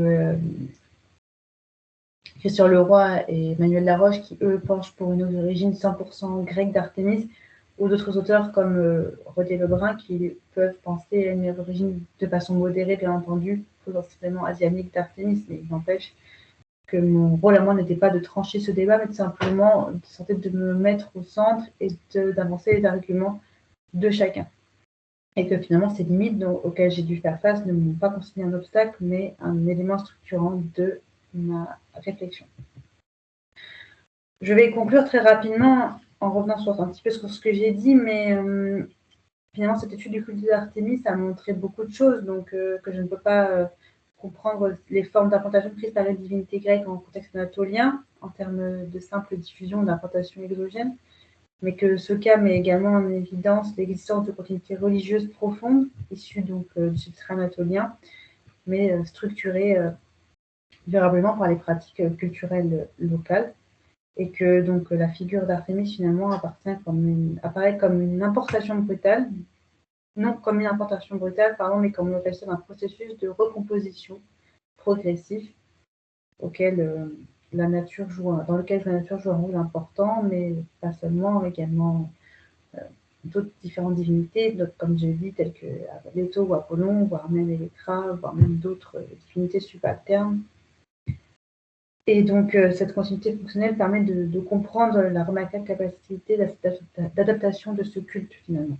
Christian Leroy et Emmanuel Laroche qui, eux, penchent pour une origine 100% grecque d'Artémis, ou d'autres auteurs comme Rodier Lebrun qui peuvent penser à une origine de façon modérée, bien entendu, potentiellement asiatique d'Artémis, mais il n'empêche que mon rôle à moi n'était pas de trancher ce débat, mais simplement de me mettre au centre et d'avancer les arguments de chacun. Et que finalement, ces limites auxquelles j'ai dû faire face ne m'ont pas considéré un obstacle, mais un élément structurant de ma réflexion. Je vais conclure très rapidement en revenant un petit peu sur ce que j'ai dit, mais finalement, cette étude du culte d'Artémis a montré beaucoup de choses, donc que je ne peux pas comprendre les formes d'implantation prises par les divinités grecques en contexte anatolien, en termes de simple diffusion d'implantation exogène, mais que ce cas met également en évidence l'existence de continuités religieuses profondes, issues donc du substrat anatolien, mais structurées durablement par les pratiques culturelles locales, et que donc la figure d'Artémis finalement apparaît comme une importation brutale, non comme une importation brutale, mais comme l'organisation d'un processus de recomposition progressif auquel la nature dans lequel la nature joue un rôle important, mais pas seulement, également d'autres différentes divinités, comme j'ai dit, telles que Leto ou Apollon, voire même Électra, voire même d'autres divinités subalternes. Et donc, cette continuité fonctionnelle permet de comprendre la remarquable capacité d'adaptation de ce culte, finalement.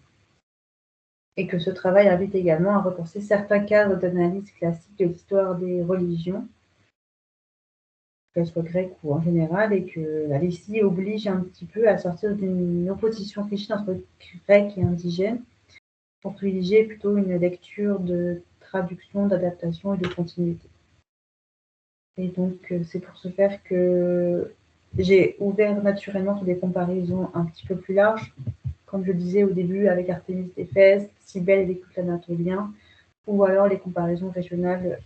Et que ce travail invite également à repenser certains cadres d'analyse classique de l'histoire des religions, qu'elles soient grecques ou en général, et que la Lycie oblige un petit peu à sortir d'une opposition rigide entre grec et indigène, pour privilégier plutôt une lecture de traduction, d'adaptation et de continuité. Et donc, c'est pour ce faire que j'ai ouvert naturellement sur des comparaisons un petit peu plus larges, comme je disais au début, avec Artémis d'Éphèse, Cybèle et les cultes anatoliens, ou alors les comparaisons régionales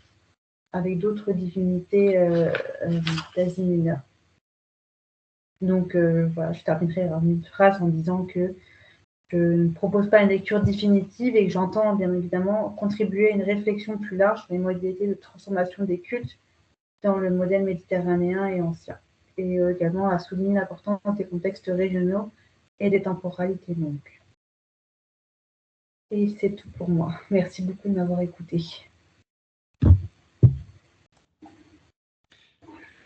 avec d'autres divinités d'Asie mineure. Donc, voilà, je terminerai par une phrase en disant que je ne propose pas une lecture définitive et que j'entends bien évidemment contribuer à une réflexion plus large sur les modalités de transformation des cultes dans le modèle méditerranéen et ancien, et également à souligner l'importance des contextes régionaux et des temporalités longues. Et c'est tout pour moi. Merci beaucoup de m'avoir écouté.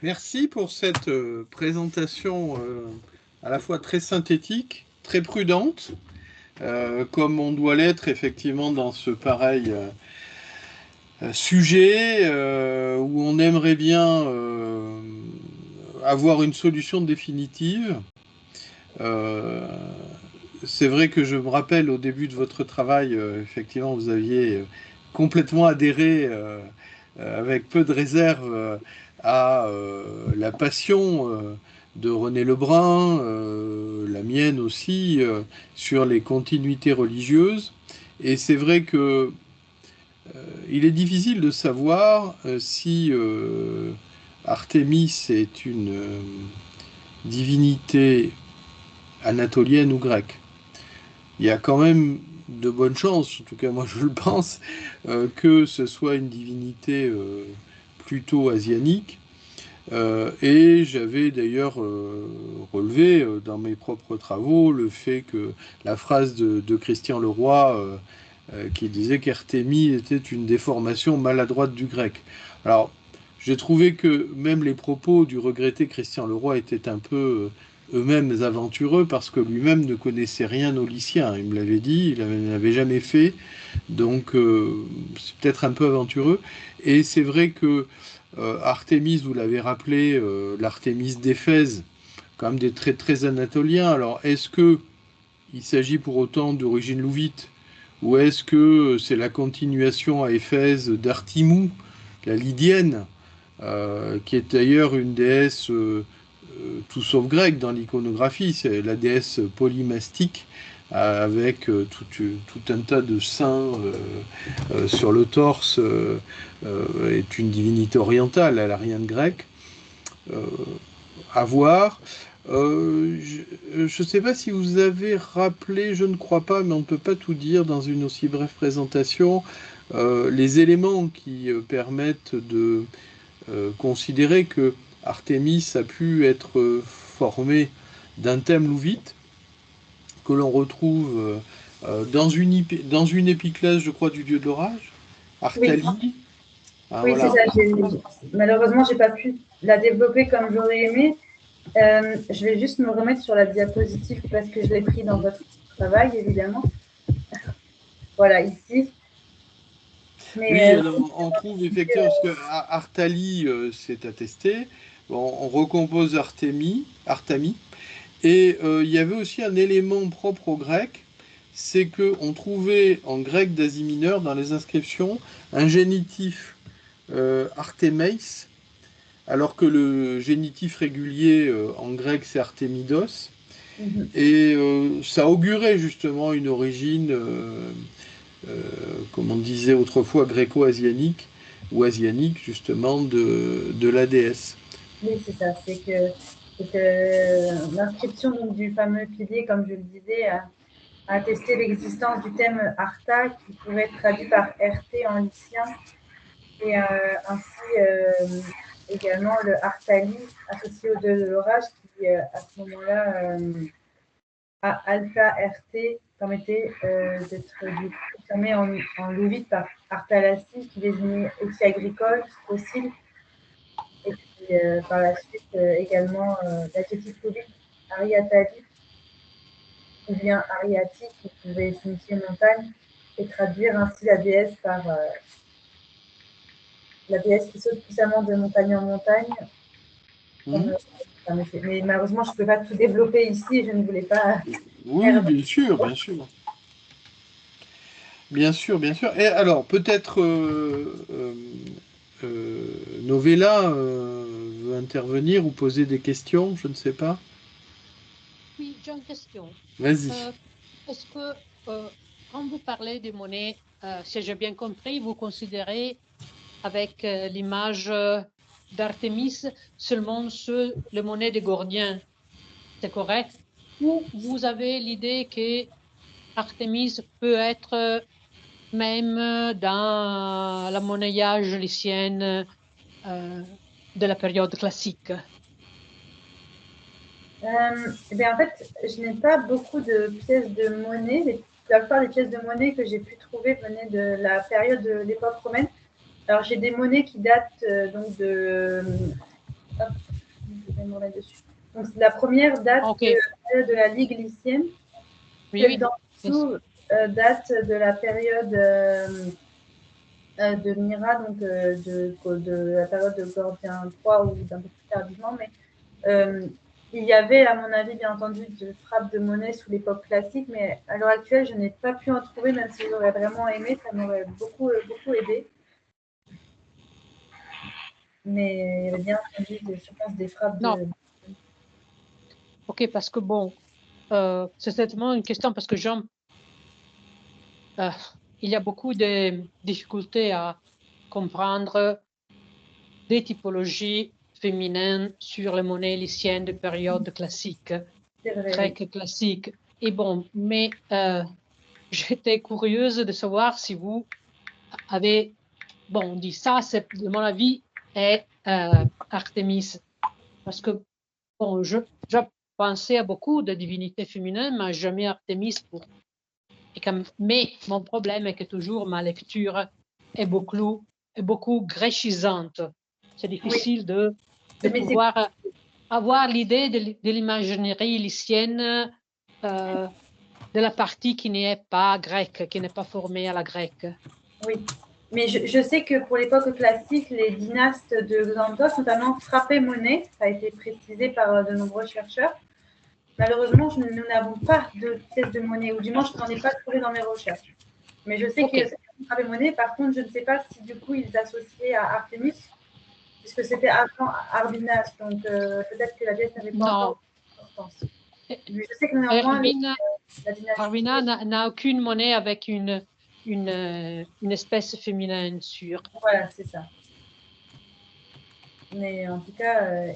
Merci pour cette présentation à la fois très synthétique, très prudente, comme on doit l'être effectivement dans ce pareil sujet où on aimerait bien avoir une solution définitive. c'est vrai que je me rappelle au début de votre travail, effectivement, vous aviez complètement adhéré avec peu de réserve à la passion de René Lebrun, la mienne aussi, sur les continuités religieuses. Et c'est vrai que il est difficile de savoir si Artémis est une divinité anatolienne ou grecque. Il y a quand même de bonnes chances, en tout cas moi je le pense, que ce soit une divinité plutôt asiatique. Et j'avais d'ailleurs relevé dans mes propres travaux le fait que la phrase de Christian Leroy qui disait qu'Artémis était une déformation maladroite du grec. Alors, j'ai trouvé que même les propos du regretté Christian Leroy étaient un peu eux-mêmes aventureux parce que lui-même ne connaissait rien au lycien. Il me l'avait dit, il n'avait jamais fait, donc c'est peut-être un peu aventureux. Et c'est vrai que Artémis, vous l'avez rappelé, l'Artémis d'Éphèse, quand même des traits très anatoliens. Alors, est-ce que il s'agit pour autant d'origine louvite ou est-ce que c'est la continuation à Éphèse d'Artimou, la Lydienne, qui est d'ailleurs une déesse tout sauf grecque dans l'iconographie, c'est la déesse polymastique avec tout un tas de seins sur le torse, est une divinité orientale, elle n'a rien de grec. Euh, à voir. Je ne sais pas si vous avez rappelé, je ne crois pas, mais on ne peut pas tout dire dans une aussi brève présentation, les éléments qui permettent de considérer que Artémis a pu être formé d'un thème louvite que l'on retrouve dans une épiclèse, je crois, du dieu de l'orage, Oui, Artali. Ah, oui, c'est voilà. ça. Malheureusement, j'ai pas pu la développer comme j'aurais aimé. Je vais juste me remettre sur la diapositive parce que je l'ai pris dans votre travail, évidemment. Voilà, ici. Oui, Mais on trouve effectivement, parce que Artali, c'est attesté, bon, on recompose Artami, et il y avait aussi un élément propre au grec, c'est qu'on trouvait en grec d'Asie mineure, dans les inscriptions, un génitif Artemeis, alors que le génitif régulier en grec c'est Artemidos, et ça augurait justement une origine comme on disait autrefois, gréco-asianique ou asianique, justement, de la déesse. oui, c'est ça. C'est que l'inscription du fameux pilier, comme je le disais, a attesté l'existence du thème Arta, qui pourrait être traduit par RT en lycien, et ainsi également le Artali, associé au dieu de l'orage, qui à ce moment-là, à Alpha RT, permettait d'être confirmé en louvite par Artalassi, qui désignait outil agricole, fossile, et puis par la suite également l'adjectif louvite Ariatali, ou bien Ariati, qui pouvait signifier montagne, et traduire ainsi la déesse par la déesse qui saute puissamment de montagne en montagne. Comme, mais malheureusement, je ne peux pas tout développer ici et je ne voulais pas Oui, faire. bien sûr, bien sûr. Bien sûr, bien sûr. Et alors, peut-être Novella veut intervenir ou poser des questions, je ne sais pas. Oui, j'ai une question. Vas-y. Est-ce que quand vous parlez des monnaies, si j'ai bien compris, vous considérez avec l'image d'Artémis seulement les monnaies des Gordiens, c'est correct? Ou vous avez l'idée que Artémis peut être même dans la monnayage lycéenne de la période classique? Eh bien, en fait, je n'ai pas beaucoup de pièces de monnaie. La plupart des pièces de monnaie que j'ai pu trouver venaient de la période de l'époque romaine. Alors, j'ai des monnaies qui datent donc de. Hop, je vais me remettre dessus. Donc, la première date Ok, de la Ligue lycéenne. oui, Celle oui. d'en dessous date de la période de Mira, donc de la période de Gordien III ou d'un peu plus tardivement. Mais Il y avait, à mon avis, bien entendu, de frappes de monnaie sous l'époque classique, mais à l'heure actuelle, je n'ai pas pu en trouver, même si j'aurais vraiment aimé, ça m'aurait beaucoup, beaucoup aidé. Mais il y avait bien entendu, je pense, des frappes Non. de... Ok, parce que bon, c'est certainement une question parce que il y a beaucoup de difficultés à comprendre des typologies féminines sur les monnaies lyciennes de période classique, C'est vrai, oui. grecque classique. Et bon, mais j'étais curieuse de savoir si vous avez, bon, on dit ça, c'est, de mon avis, est Artémis. Parce que, bon, je pensais à beaucoup de divinités féminines, mais jamais Artémis pour. Mais mon problème est que toujours ma lecture est beaucoup gréchisante. C'est difficile de Mais pouvoir avoir l'idée de l'imaginerie lycienne de la partie qui n'est pas grecque, qui n'est pas formée à la grecque. oui, mais je sais que pour l'époque classique, les dynastes de Xanthos, notamment, frappaient monnaie. Ça a été précisé par de nombreux chercheurs. Malheureusement, nous n'avons pas de pièces de monnaie, ou du moins, je n'en ai pas trouvé dans mes recherches. Mais je sais Ok. qu'ils frappaient monnaie. Par contre, je ne sais pas si du coup, ils associaient à Artémis, puisque c'était avant Arbinas. Donc, peut-être que la pièce n'avait pas encore d'importance. Mais je sais que néanmoins, la dynastie... Arvina n'a aucune monnaie avec une espèce féminine sûre. Voilà, c'est ça. Mais en tout cas,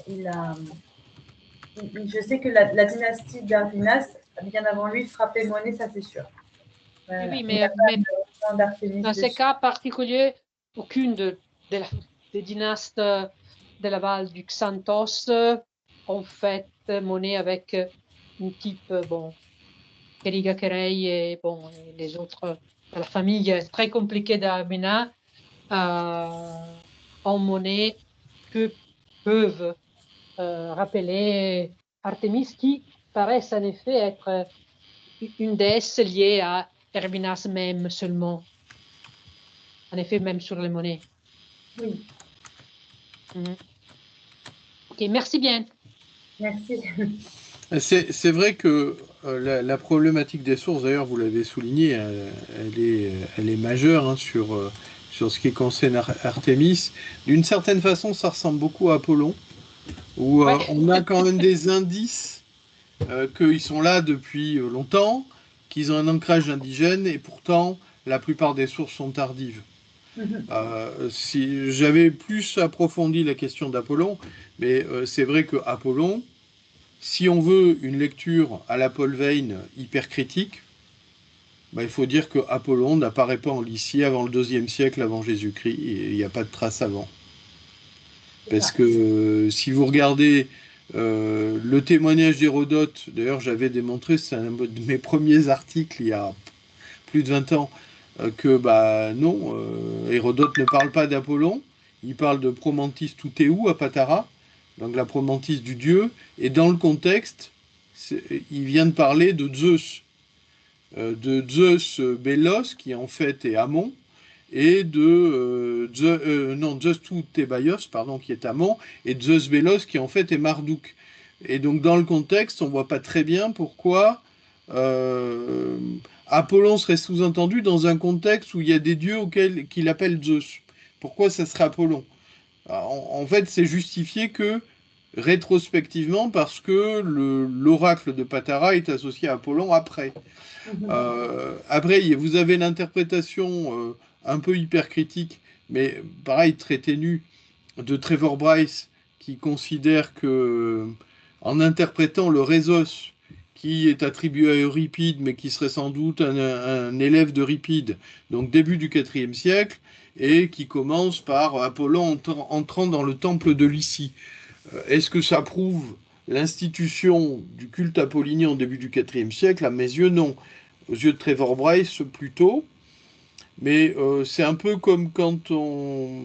je sais que la dynastie d'Arvinas, bien avant lui, frappait monnaie, ça c'est sûr. Oui, mais dans ces cas particuliers, aucune des dynastes de la Val du Xanthos ont fait monnaie avec une type, bon, Kerigakerei et bon, et les autres de la famille très compliquée d'Armina en monnaie que peuvent rappeler Artémis, qui paraissent en effet être une déesse liée à Herminas même seulement. En effet, même sur les monnaies. Oui. Ok, merci bien. Merci. C'est vrai que la problématique des sources, d'ailleurs, vous l'avez souligné, elle est majeure hein, sur ce qui concerne Artémis. D'une certaine façon, ça ressemble beaucoup à Apollon, où on a quand même des indices qu'ils sont là depuis longtemps, qu'ils ont un ancrage indigène, et pourtant, la plupart des sources sont tardives. Si j'avais plus approfondi la question d'Apollon, mais c'est vrai que Apollon, si on veut une lecture à la Paul Veyne hyper critique, bah, il faut dire que Apollon n'apparaît pas en Lycie avant le IIe siècle avant Jésus-Christ, et il n'y a pas de trace avant. Parce que si vous regardez le témoignage d'Hérodote, d'ailleurs j'avais démontré, c'est un de mes premiers articles il y a plus de 20 ans, que bah non, Hérodote ne parle pas d'Apollon, il parle de Promantis Toutéou à Patara, donc la Promantis du dieu, et dans le contexte, il vient de parler de Zeus Bélos, qui en fait est Amon, et de Zeus Toutébaios, pardon, qui est Amon, et Zeus Bélos, qui en fait est Marduk. Et donc dans le contexte, on voit pas très bien pourquoi Apollon serait sous-entendu dans un contexte où il y a des dieux qu'il appelle Zeus. Pourquoi ça serait Apollon? En fait, c'est justifié que rétrospectivement parce que l'oracle de Patara est associé à Apollon après. Après, vous avez l'interprétation un peu hypercritique, mais pareil, très ténue, de Trevor Bryce, qui considère que, en interprétant le Rhésos, qui est attribué à Euripide, mais qui serait sans doute un élève d'Euripide, donc début du IVe siècle, et qui commence par Apollon entrant dans le temple de Lycie. Est-ce que ça prouve l'institution du culte apollinien au début du IVe siècle? À mes yeux, non. Aux yeux de Trevor Bryce, plutôt. Mais c'est un peu comme quand on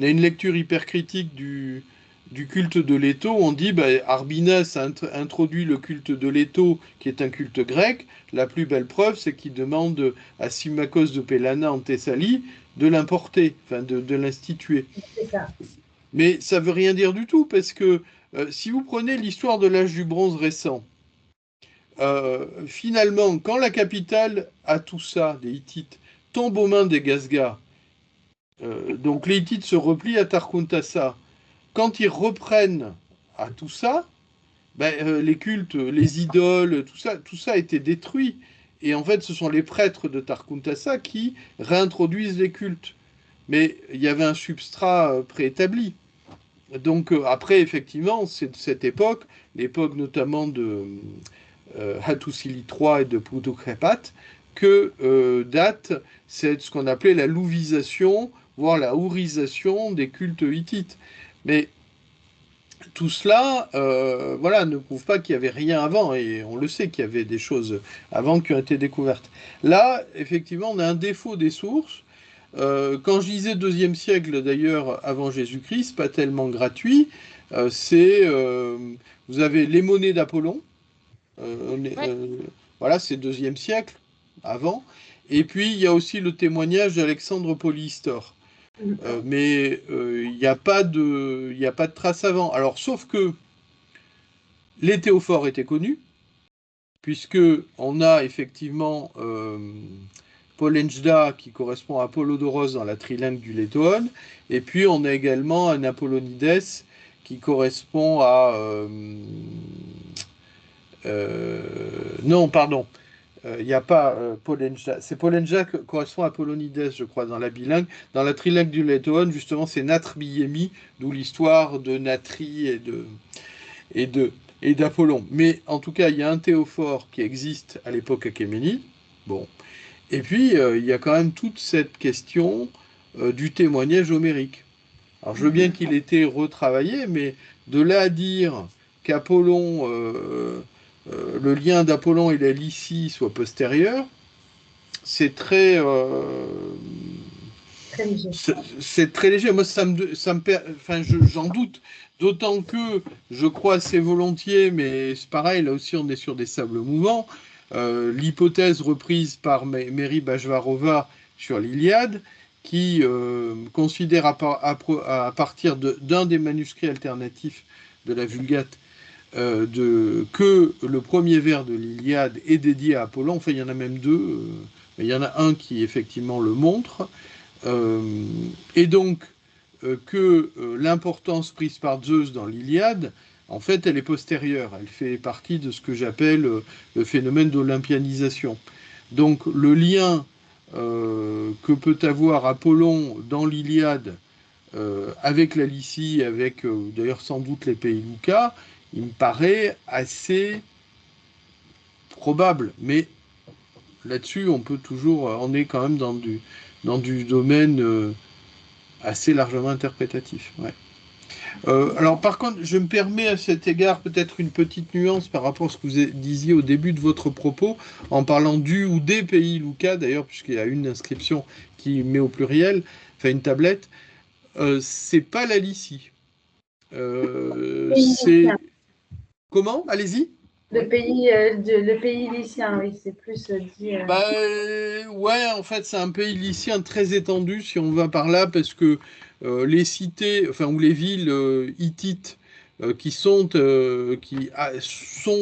a une lecture hyper critique du culte de Leto, on dit bah, Arbinas a introduit le culte de Leto, qui est un culte grec. La plus belle preuve, c'est qu'il demande à Symmachos de Pélana en Thessalie de l'importer, enfin de l'instituer. C'est ça. Mais ça veut rien dire du tout, parce que si vous prenez l'histoire de l'âge du bronze récent, finalement, quand la capitale à tout ça, des Hittites, tombe aux mains des Gazgas, donc les Hittites se replient à Tarkuntassa. Quand ils reprennent à tout ça, les cultes, les idoles, tout ça a été détruit. Et en fait, ce sont les prêtres de Tarkuntassa qui réintroduisent les cultes. Mais il y avait un substrat préétabli. Donc après, effectivement, c'est cette époque, l'époque notamment de Hattusili III et de Putukhepat, que date c'est ce qu'on appelait la louvisation, voire la hourisation des cultes hittites. Mais tout cela, voilà, ne prouve pas qu'il n'y avait rien avant, et on le sait qu'il y avait des choses avant qui ont été découvertes. Là, effectivement, on a un défaut des sources. Quand je disais 2e siècle, d'ailleurs, avant Jésus-Christ, pas tellement gratuit, vous avez les monnaies d'Apollon, voilà, c'est 2e siècle, avant, et puis il y a aussi le témoignage d'Alexandre Polyhistor. Mais il n'y a pas de trace avant. Alors, sauf que les théophores étaient connus, puisque on a effectivement Polenjda qui correspond à Apollodoros dans la trilingue du Létoon, et puis on a également un Apollonides qui correspond à non, pardon. Il n'y a pas Polenja. C'est Polenja qui correspond à Apollonides, je crois, dans la bilingue. Dans la trilingue du Létoon, justement, c'est Natri-Biémi, d'où l'histoire de Natri et d'Apollon. Mais en tout cas, il y a un théophore qui existe à l'époque achéménide. Bon. Et puis, il y a quand même toute cette question du témoignage homérique. Alors, je veux bien qu'il ait été retravaillé, mais de là à dire qu'Apollon... le lien d'Apollon et la Lycie soit postérieur, c'est très léger. C'est très léger. Moi, j'en doute. D'autant que je crois assez volontiers, mais c'est pareil, là aussi on est sur des sables mouvants. L'hypothèse reprise par Mary Bajvarova sur l'Iliade, qui considère à partir d'un des manuscrits alternatifs de la Vulgate que le premier vers de l'Iliade est dédié à Apollon. Enfin, il y en a même deux. Il y en a un qui effectivement le montre. Et donc que l'importance prise par Zeus dans l'Iliade, en fait, elle est postérieure. Elle fait partie de ce que j'appelle le phénomène d'olympianisation. Donc le lien que peut avoir Apollon dans l'Iliade avec la Lycie, avec d'ailleurs sans doute les pays Lucas, il me paraît assez probable. Mais là-dessus, on est quand même dans du domaine assez largement interprétatif. Ouais. Alors par contre, je me permets à cet égard peut-être une petite nuance par rapport à ce que vous disiez au début de votre propos, en parlant du ou des pays Lucas, d'ailleurs, puisqu'il y a une inscription qui met au pluriel, enfin une tablette, c'est pas la Lycie. C'est... Comment ? Allez-y. Le pays lycien, oui, c'est plus dit. Ouais, en fait, c'est un pays lycien très étendu, si on va par là, parce que les cités, enfin, ou les villes hittites qui sont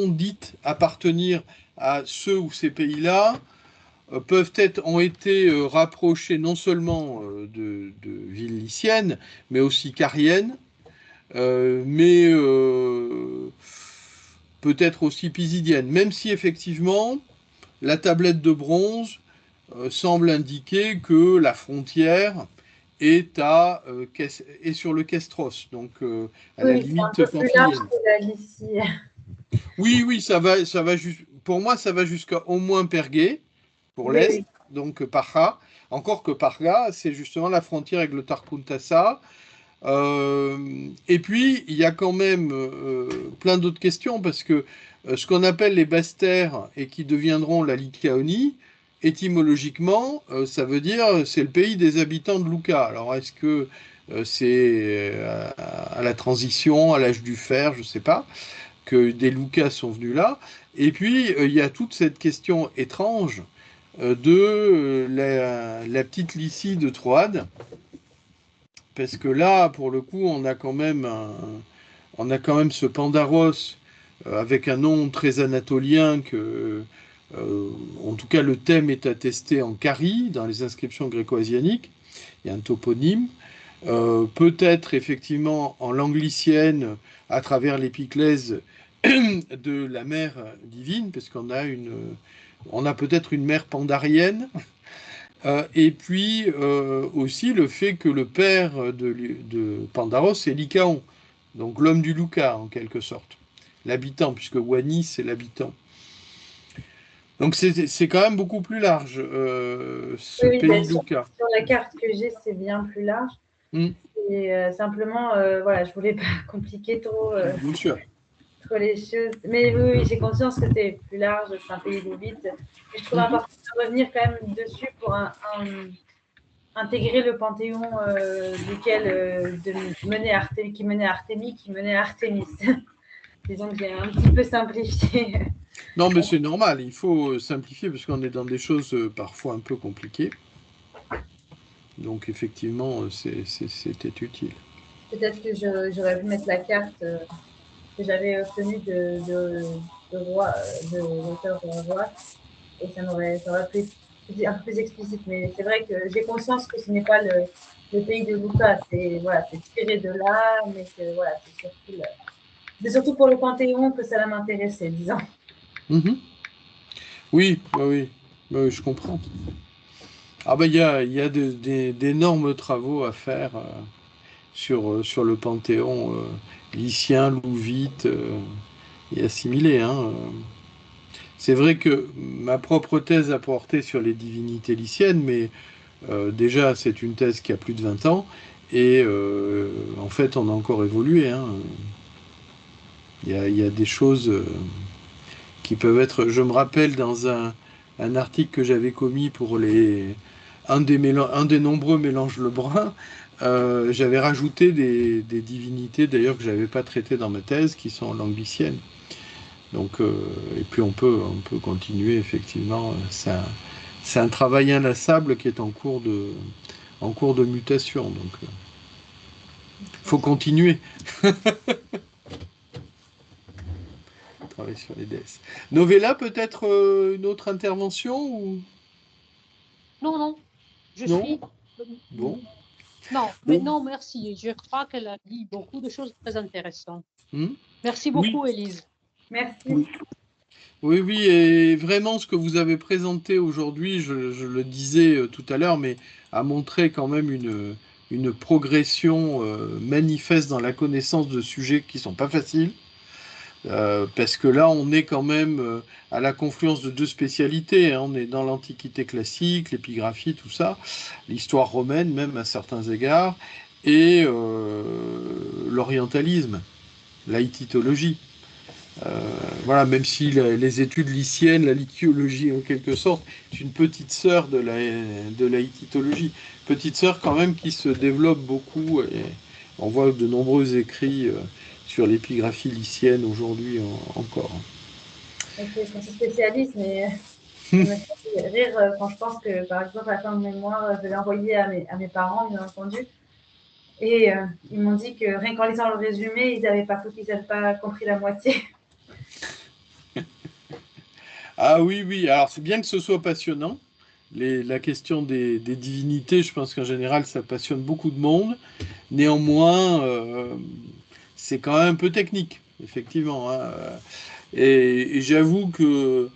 dites appartenir à ceux ou ces pays-là, ont été rapprochées non seulement de villes lyciennes, mais aussi cariennes, mais peut-être aussi pisidiennes, même si effectivement la tablette de bronze semble indiquer que la frontière est sur le Kestros, donc à la limite pamphylienne. La Lycie. Oui, ça va pour moi, ça va jusqu'à au moins Pergué, pour l'Est, oui. Donc Parga. Encore que Parga, c'est justement la frontière avec le Tarkuntassa. Et puis, il y a quand même plein d'autres questions, parce que ce qu'on appelle les basses-terres et qui deviendront la Lycaonie, étymologiquement, ça veut dire c'est le pays des habitants de Lucca. Alors, est-ce que c'est à la transition, à l'âge du fer, je ne sais pas, que des Lucas sont venus là. Et puis, il y a toute cette question étrange de la petite Lycie de Troade, parce que là, pour le coup, on a quand même on a quand même ce Pandaros avec un nom très anatolien que, en tout cas, le thème est attesté en Carie, dans les inscriptions gréco-asianiques. Il y a un toponyme. Peut-être effectivement en langue lycienne, à travers l'épiclèse de la mère divine, parce on a peut-être une mère pandarienne. Et puis aussi le fait que le père de Pandaros, c'est Lycaon, donc l'homme du Luca en quelque sorte, l'habitant, puisque Wani c'est l'habitant. Donc c'est quand même beaucoup plus large, ce Oui, pays Luca. sur la carte que j'ai, c'est bien plus large. Mm. Et simplement, voilà, je voulais pas compliquer Bien sûr. trop les choses. Mais oui, j'ai conscience que c'est plus large, c'est un pays d'Hobbit. Et je trouve important de revenir quand même dessus pour intégrer le panthéon qui menait à Artémis, qui menait à Artémis. Disons que j'ai un petit peu simplifié. Non, mais c'est normal, il faut simplifier parce qu'on est dans des choses parfois un peu compliquées. Donc effectivement, c'était utile. Peut-être que j'aurais pu mettre la carte que j'avais obtenue de l'auteur Roi, et ça aurait pu être un peu plus explicite. Mais c'est vrai que j'ai conscience que ce n'est pas le pays de Lucas, c'est tiré de là, mais que voilà, c'est surtout pour le Panthéon que ça m'intéressait, disons. Mm-hmm. Oui, oui, je comprends. Ah ben il y a d'énormes travaux à faire sur le panthéon lycien, louvite et assimilé. Hein. C'est vrai que ma propre thèse a porté sur les divinités lyciennes, mais déjà c'est une thèse qui a plus de 20 ans, et en fait on a encore évolué. Hein. Il y a des choses qui peuvent être... Je me rappelle dans un article que j'avais commis pour un des nombreux mélanges Lebrun, j'avais rajouté des divinités d'ailleurs que je n'avais pas traitées dans ma thèse, qui sont en langue lycienne. Donc, et puis on peut continuer effectivement. C'est un travail inlassable qui est en cours de mutation. Donc, faut continuer. Travailler sur les déesses. Novella, peut-être une autre intervention ou... Non, je Non? suis. Bon. Non, mais Bon. non, merci. Je crois qu'elle a dit beaucoup de choses très intéressantes. Hmm. Merci Oui. beaucoup, Élise. Merci. Oui. Oui, et vraiment ce que vous avez présenté aujourd'hui, je le disais tout à l'heure, mais a montré quand même une progression manifeste dans la connaissance de sujets qui sont pas faciles. Parce que là, on est quand même à la confluence de deux spécialités. Hein. On est dans l'Antiquité classique, l'épigraphie, tout ça, l'histoire romaine même à certains égards, et l'orientalisme, la hittitologie. Voilà, même si les études lyciennes, la lithiologie en quelque sorte, est une petite sœur de la hittitologie. Petite sœur quand même qui se développe beaucoup. Et on voit de nombreux écrits sur l'épigraphie lycienne aujourd'hui encore. Ok, je suis spécialiste, mais ça me fait rire quand je pense que, par exemple, à la fin de mémoire, je l'ai envoyé à mes parents, bien entendu. Et ils m'ont dit que rien qu'en lisant le résumé, ils n'avaient pas compris la moitié. Ah oui, alors c'est bien que ce soit passionnant. La question des divinités, je pense qu'en général, ça passionne beaucoup de monde. Néanmoins, c'est quand même un peu technique, effectivement. Hein. Et j'avoue que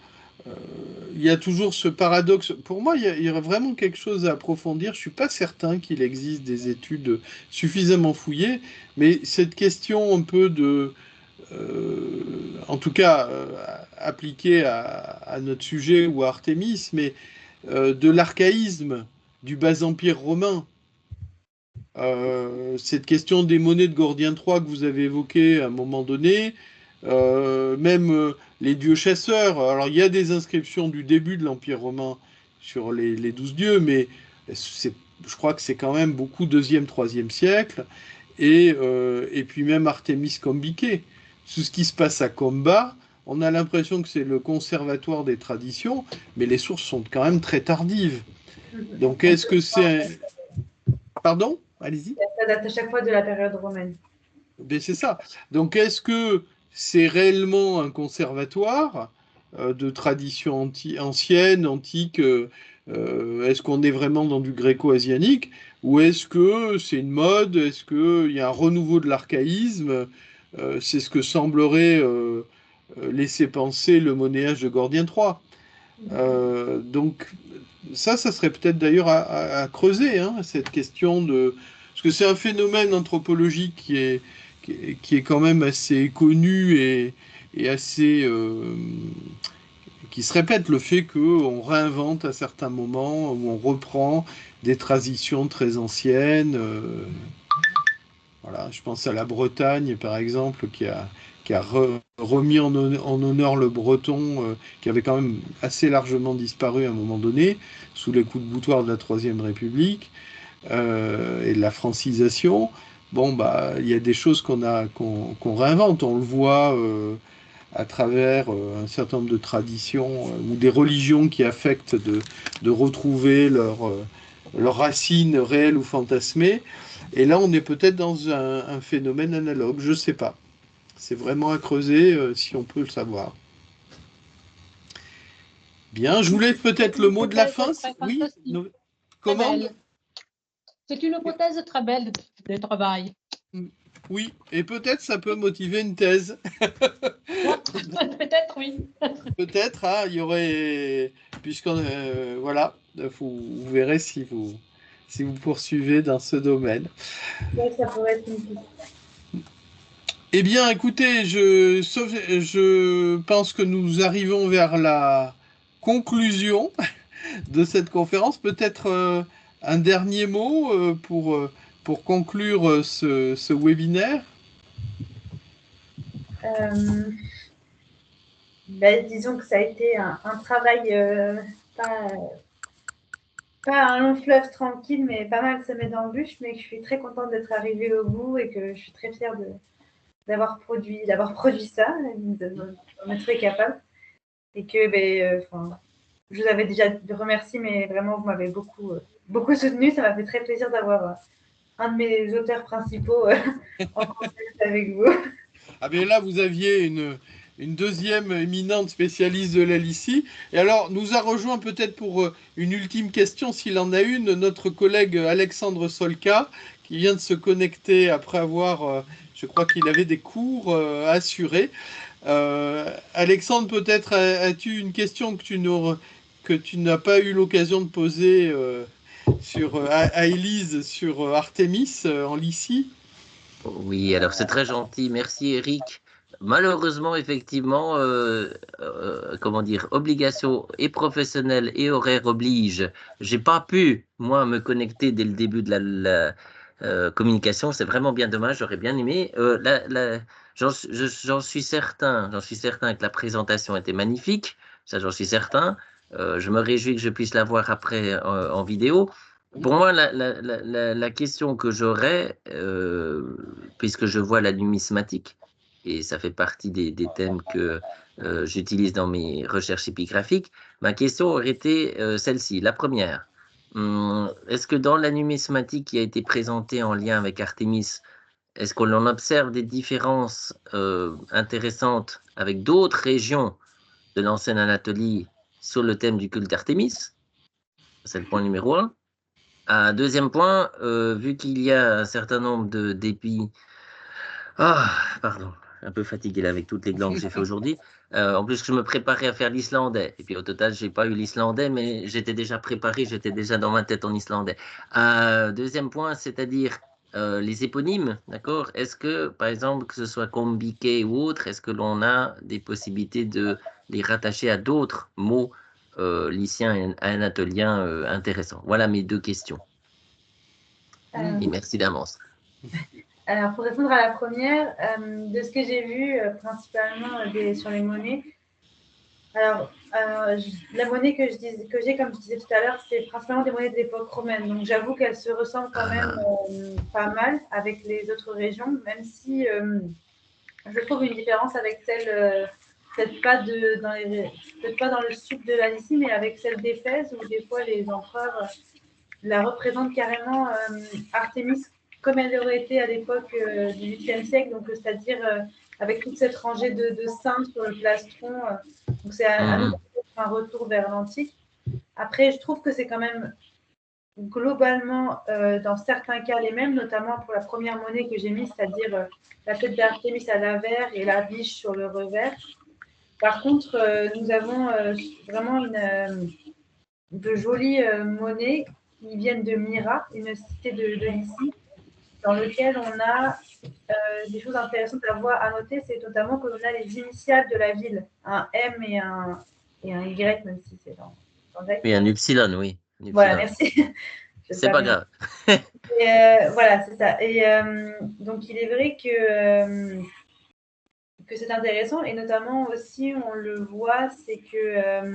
il y a toujours ce paradoxe. Pour moi, il y a vraiment quelque chose à approfondir. Je ne suis pas certain qu'il existe des études suffisamment fouillées, mais cette question un peu en tout cas appliquée à notre sujet ou à Artémis, mais de l'archaïsme du bas empire romain. Cette question des monnaies de Gordien III que vous avez évoquée à un moment donné, même les dieux chasseurs. Alors il y a des inscriptions du début de l'Empire romain sur les 12 dieux, mais je crois que c'est quand même beaucoup 2e, 3e siècle. Et puis même Artémis Cambiquée. Tout ce qui se passe à Comba, on a l'impression que c'est le conservatoire des traditions, mais les sources sont quand même très tardives. Donc est-ce que c'est... Pardon? Allez-y. Ça date à chaque fois de la période romaine. Mais c'est ça. Donc, est-ce que c'est réellement un conservatoire de tradition ancienne, antique est-ce qu'on est vraiment dans du gréco-asianique ou est-ce que c'est une mode? Est-ce qu'il y a un renouveau de l'archaïsme? C'est ce que semblerait laisser penser le monnayage de Gordien III. Donc, ça serait peut-être d'ailleurs à creuser, hein, cette question de... Parce que c'est un phénomène anthropologique qui est quand même assez connu et assez... qui se répète, le fait qu'on réinvente à certains moments, où on reprend des traditions très anciennes. Voilà, je pense à la Bretagne, par exemple, qui a remis en honneur le breton, qui avait quand même assez largement disparu à un moment donné, sous les coups de boutoir de la Troisième République et de la francisation. Bon, bah, il y a des choses qu'on réinvente. On le voit à travers un certain nombre de traditions ou des religions qui affectent de retrouver leurs racines réelles ou fantasmées. Et là, on est peut-être dans un phénomène analogue, je ne sais pas. C'est vraiment à creuser si on peut le savoir. Bien, je vous laisse peut-être C'est le une mot de la hypothèse fin. très Oui, fantastique, très comment? belle. C'est une hypothèse très belle de travail. Oui, et peut-être ça peut motiver une thèse. Ouais, peut-être oui. Peut-être, hein, il y aurait, puisqu'on, voilà, vous verrez si vous poursuivez dans ce domaine. Ouais, ça pourrait être une piste. Eh bien, écoutez, je pense que nous arrivons vers la conclusion de cette conférence. Peut-être un dernier mot pour conclure ce webinaire. Euh, Ben, disons que ça a été un travail pas, pas un long fleuve tranquille, mais pas mal semé d'embûches, mais que je suis très contente d'être arrivée au bout et que je suis très fière d'avoir produit ça, d'en être capable. Et que je vous avais déjà remercié, mais vraiment, vous m'avez beaucoup soutenu. Ça m'a fait très plaisir d'avoir un de mes auteurs principaux en contact avec vous. Ah bien là, vous aviez une deuxième éminente spécialiste de la LICI. Et alors, nous a rejoint peut-être pour une ultime question, s'il en a une, notre collègue Alexandre Solka, qui vient de se connecter après avoir, je crois qu'il avait des cours assurés. Alexandre, peut-être as-tu une question que tu n'as pas eu l'occasion de poser à Élise sur Artemis en LICI? Oui, alors c'est très gentil. Merci Eric. Malheureusement, effectivement, comment dire, obligation et professionnelle et horaire oblige. J'ai pas pu, moi, me connecter dès le début de la communication. C'est vraiment bien dommage. J'aurais bien aimé. J'en suis certain que la présentation était magnifique. Ça, j'en suis certain. Je me réjouis que je puisse la voir après en vidéo. Pour moi, la question que j'aurais, puisque je vois la numismatique, et ça fait partie des thèmes que j'utilise dans mes recherches épigraphiques, ma question aurait été celle-ci. La première, est-ce que dans la numismatique qui a été présentée en lien avec Artémis, est-ce qu'on en observe des différences intéressantes avec d'autres régions de l'ancienne Anatolie sur le thème du culte d'Artémis? C'est le point numéro un. Un deuxième point, vu qu'il y a un certain nombre d'épis. Ah, pardon, un peu fatigué là avec toutes les glandes que j'ai fait aujourd'hui. En plus, je me préparais à faire l'islandais. Et puis au total, j'ai pas eu l'islandais, mais j'étais déjà préparé, j'étais déjà dans ma tête en islandais. Deuxième point, c'est-à-dire les éponymes, d'accord? Est-ce que, par exemple, que ce soit combiqué ou autre, est-ce que l'on a des possibilités de les rattacher à d'autres mots lyciens et anatoliens intéressants? Voilà mes deux questions. Et merci d'avance. Alors, pour répondre à la première, de ce que j'ai vu, principalement sur les monnaies, alors, la monnaie que j'ai, comme je disais tout à l'heure, c'est principalement des monnaies de l'époque romaine. Donc, j'avoue qu'elles se ressemblent quand même pas mal avec les autres régions, même si je trouve une différence avec celle, peut-être pas dans le sud de la Lycie, mais avec celle d'Éphèse, où des fois les empereurs la représentent carrément Artémis comme elle aurait été à l'époque du 8e siècle, donc c'est-à-dire avec toute cette rangée de saints sur le plastron. Donc c'est à nouveau un retour vers l'antique. Après, je trouve que c'est quand même globalement, dans certains cas les mêmes, notamment pour la première monnaie que j'ai mise, c'est-à-dire la tête d'Artémis à l'avers et la biche sur le revers. Par contre, nous avons vraiment de jolies monnaies qui viennent de Myra, une cité de Lycie, dans lequel on a des choses intéressantes à noter, c'est notamment que l'on a les initiales de la ville, un M et un Y, même si c'est dans le texte. Oui, un upsilon, oui. Voilà, merci. C'est pas grave. Voilà, c'est ça. Et donc, il est vrai que c'est intéressant, et notamment aussi, on le voit, c'est que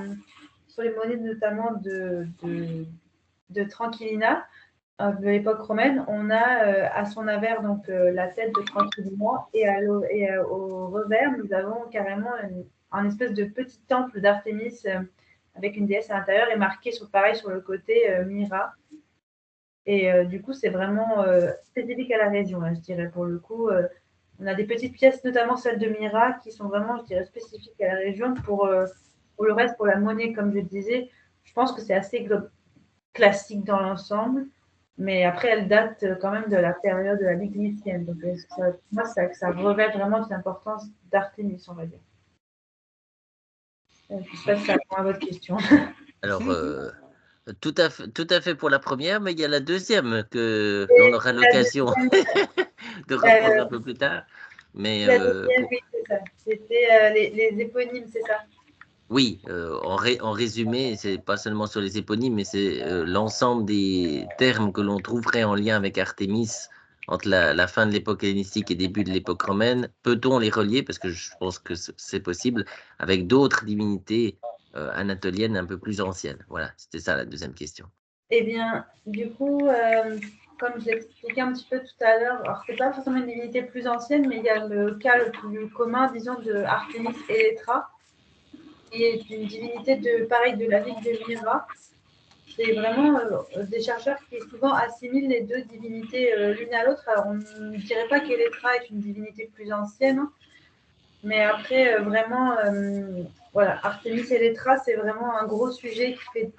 sur les monnaies notamment de Tranquillina, de l'époque romaine, on a à son avers donc la tête de Tranquillina, et au revers, nous avons carrément un espèce de petit temple d'Artémis avec une déesse à l'intérieur et marqué pareil sur le côté Myra. Et du coup, c'est vraiment spécifique à la région, là, je dirais. Pour le coup, on a des petites pièces, notamment celles de Myra, qui sont vraiment, je dirais, spécifiques à la région. Pour le reste, pour la monnaie, comme je disais, je pense que c'est assez classique dans l'ensemble. Mais après, elle date quand même de la période de la Ligue lycienne. Donc, moi, ça revêt vraiment de l'importance d'Artémis, on va dire. Je ne sais pas si ça répond à votre question. Alors, tout à fait pour la première, mais il y a la deuxième que l'on aura l'occasion de reprendre un peu plus tard. Mais, la deuxième, oui, c'est ça. C'était les éponymes, c'est ça? Oui, en résumé, c'est pas seulement sur les éponymes, mais c'est l'ensemble des termes que l'on trouverait en lien avec Artémis entre la fin de l'époque hellénistique et début de l'époque romaine. Peut-on les relier, parce que je pense que c'est possible, avec d'autres divinités anatoliennes un peu plus anciennes? Voilà, c'était ça la deuxième question. Eh bien, du coup, comme je l'expliquais un petit peu tout à l'heure, alors c'est pas forcément une divinité plus ancienne, mais il y a le cas le plus commun, disons, de Artémis Electra, qui est une divinité de la ville de Myra. C'est vraiment des chercheurs qui souvent assimilent les deux divinités l'une à l'autre. Alors, on ne dirait pas qu'Electra est une divinité plus ancienne, mais après, vraiment, voilà, Artémis Electra, c'est vraiment un gros sujet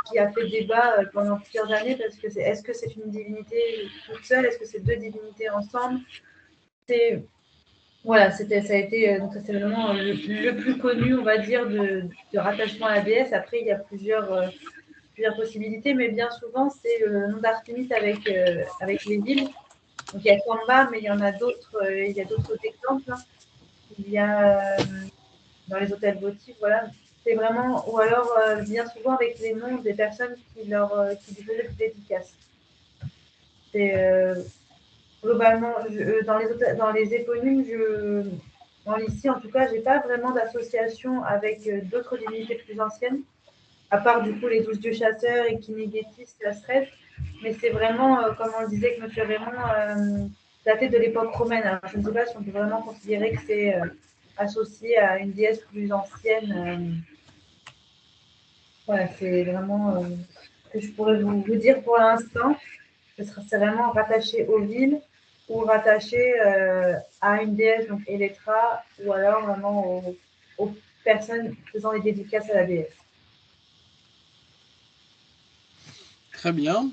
qui a fait débat pendant plusieurs années, parce que est-ce que c'est une divinité toute seule? Est-ce que c'est deux divinités ensemble? Voilà, ça a été donc c'est vraiment le plus connu, on va dire, de rattachement à la déesse. Après, il y a plusieurs possibilités, mais bien souvent, c'est le nom d'Artémis avec les villes. Donc, il y a Kamba, mais il y en a d'autres, il y a d'autres exemples. Il y a dans les hôtels votifs, voilà. C'est vraiment, ou alors bien souvent avec les noms des personnes qui lui faisaient des dédicaces. C'est globalement, dans les éponymes, dans l'ICI, en tout cas, j'ai pas vraiment d'association avec d'autres divinités plus anciennes, à part du coup les 12 dieux chasseurs et Kinégetis, la Stress. Mais c'est vraiment, comme on le disait avec M. Raymond, daté de l'époque romaine. Alors, je ne sais pas si on peut vraiment considérer que c'est associé à une déesse plus ancienne. Voilà, c'est vraiment ce que je pourrais vous dire pour l'instant. C'est vraiment rattaché aux villes ou rattaché à une déesse, donc Electra, ou alors vraiment aux personnes faisant les dédicaces à la déesse. Très bien.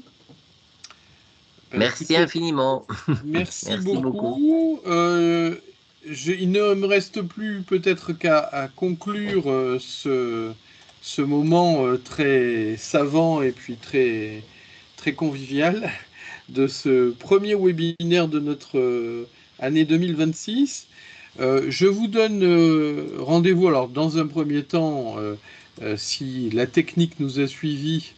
Merci écoutez, infiniment. Merci beaucoup. Il ne me reste plus peut-être qu'à conclure ce moment très savant et puis très, très convivial de ce premier webinaire de notre année 2026. Je vous donne rendez-vous, alors dans un premier temps, si la technique nous a suivis,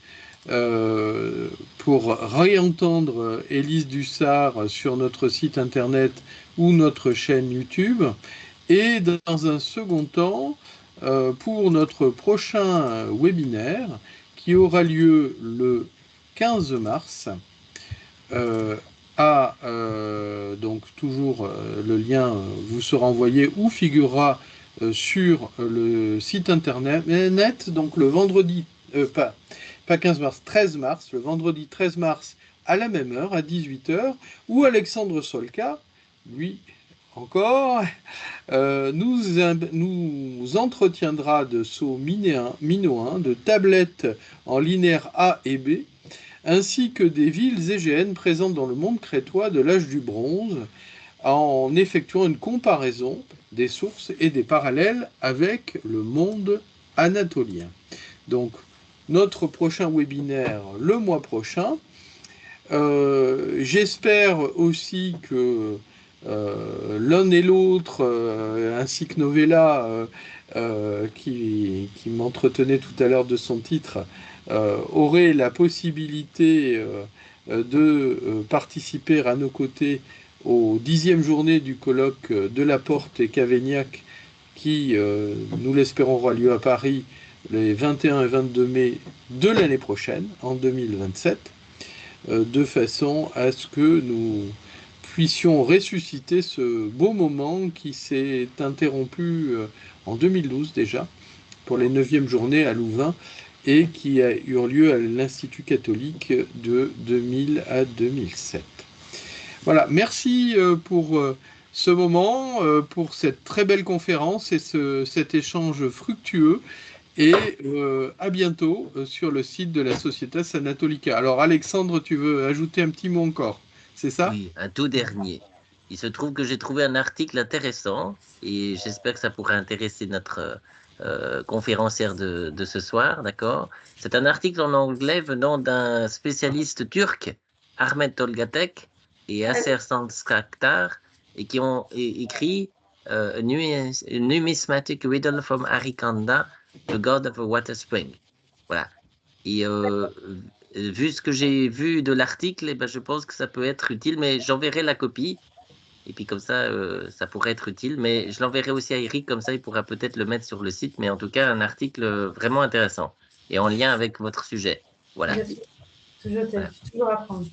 pour réentendre Élise Dussart sur notre site internet ou notre chaîne YouTube. Et dans un second temps, pour notre prochain webinaire qui aura lieu le 15 mars, donc toujours le lien vous sera envoyé ou figurera sur le site internet, donc le vendredi, pas 15 mars, 13 mars, le vendredi 13 mars à la même heure, à 18 h, où Alexandre Solka, lui encore, nous entretiendra de sauts minoens, de tablettes en linéaire A et B, ainsi que des villes égéennes présentes dans le monde crétois de l'âge du bronze, en effectuant une comparaison des sources et des parallèles avec le monde anatolien. Donc, notre prochain webinaire le mois prochain. J'espère aussi que l'un et l'autre, ainsi que Novella, qui m'entretenait tout à l'heure de son titre, auraient la possibilité de participer à nos côtés aux 10e journées du colloque de la Porte et Cavaignac, qui, nous l'espérons, aura lieu à Paris les 21 et 22 mai de l'année prochaine, en 2027, de façon à ce que nous puissions ressusciter ce beau moment qui s'est interrompu en 2012 déjà, pour les 9e journées à Louvain, et qui a eu lieu à l'Institut catholique de 2000 à 2007. Voilà, merci pour ce moment, pour cette très belle conférence et cet échange fructueux. Et à bientôt sur le site de la Societas Anatolica. Alors Alexandre, tu veux ajouter un petit mot encore, c'est ça? Oui, un tout dernier. Il se trouve que j'ai trouvé un article intéressant et j'espère que ça pourra intéresser notre conférencière de ce soir, d'accord? C'est un article en anglais venant d'un spécialiste turc, Ahmet Tolgatek et Aser Sanskaktar, et qui ont écrit a Numismatic Riddle from Arikanda, the God of a Water Spring. Voilà. Et vu ce que j'ai vu de l'article, eh ben, je pense que ça peut être utile, mais j'enverrai la copie. Et puis comme ça, ça pourrait être utile. Mais je l'enverrai aussi à Eric, comme ça il pourra peut-être le mettre sur le site. Mais en tout cas, un article vraiment intéressant et en lien avec votre sujet. Voilà. Toujours apprendre.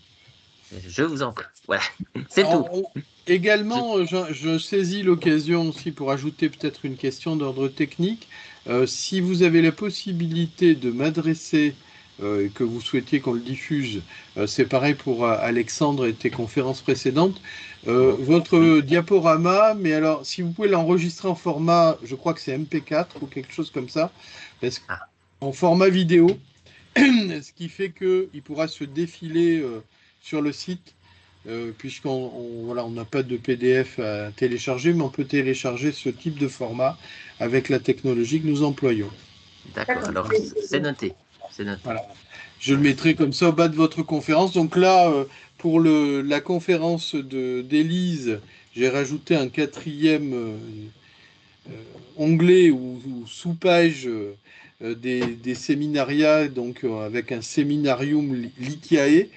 Je vous en prie. Voilà, c'est tout. Également, je saisis l'occasion aussi pour ajouter peut-être une question d'ordre technique. Si vous avez la possibilité de m'adresser et que vous souhaitiez qu'on le diffuse, c'est pareil pour Alexandre et tes conférences précédentes, votre diaporama, mais alors si vous pouvez l'enregistrer en format, je crois que c'est MP4 ou quelque chose comme ça, parce en format vidéo, ce qui fait qu'il pourra se défiler sur le site, puisqu'on voilà, on n'a pas de PDF à télécharger, mais on peut télécharger ce type de format avec la technologie que nous employons. D'accord, alors c'est noté. C'est noté. Voilà. Je le mettrai comme ça au bas de votre conférence. Donc là, pour la conférence d'Élise, j'ai rajouté un 4e onglet ou sous-page des séminariats, donc avec un séminarium Lyciae.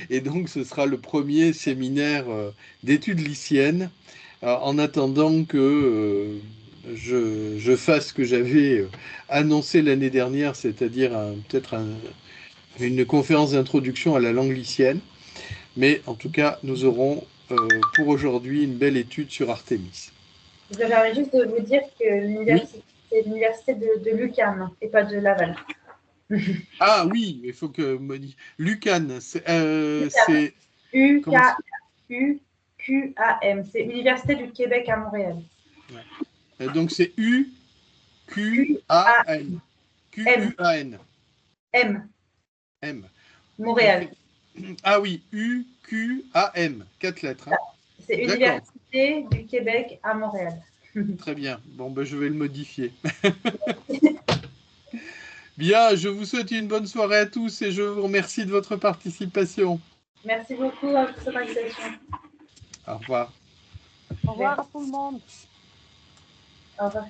Et donc ce sera le premier séminaire d'études lycéennes, en attendant que je fasse ce que j'avais annoncé l'année dernière, c'est-à-dire peut-être une conférence d'introduction à la langue lycéenne. Mais en tout cas, nous aurons pour aujourd'hui une belle étude sur Artémis. J'aimerais juste de vous dire que l'université, c'est l'université de Lucan et pas de Laval. Ah oui, il faut que Lucan, c'est U-K-U-Q-A-M. C'est l'Université du Québec à Montréal. Ouais. Donc c'est U-Q-A-N. Q-U-A-N. M. M. Montréal. Ah oui, U-Q-A-M. 4 lettres. Hein. C'est Université du Québec à Montréal. Très bien. Bon, ben, je vais le modifier. Bien, je vous souhaite une bonne soirée à tous et je vous remercie de votre participation. Merci beaucoup pour cette invitation. Au revoir. Au revoir à tout le monde. Au revoir.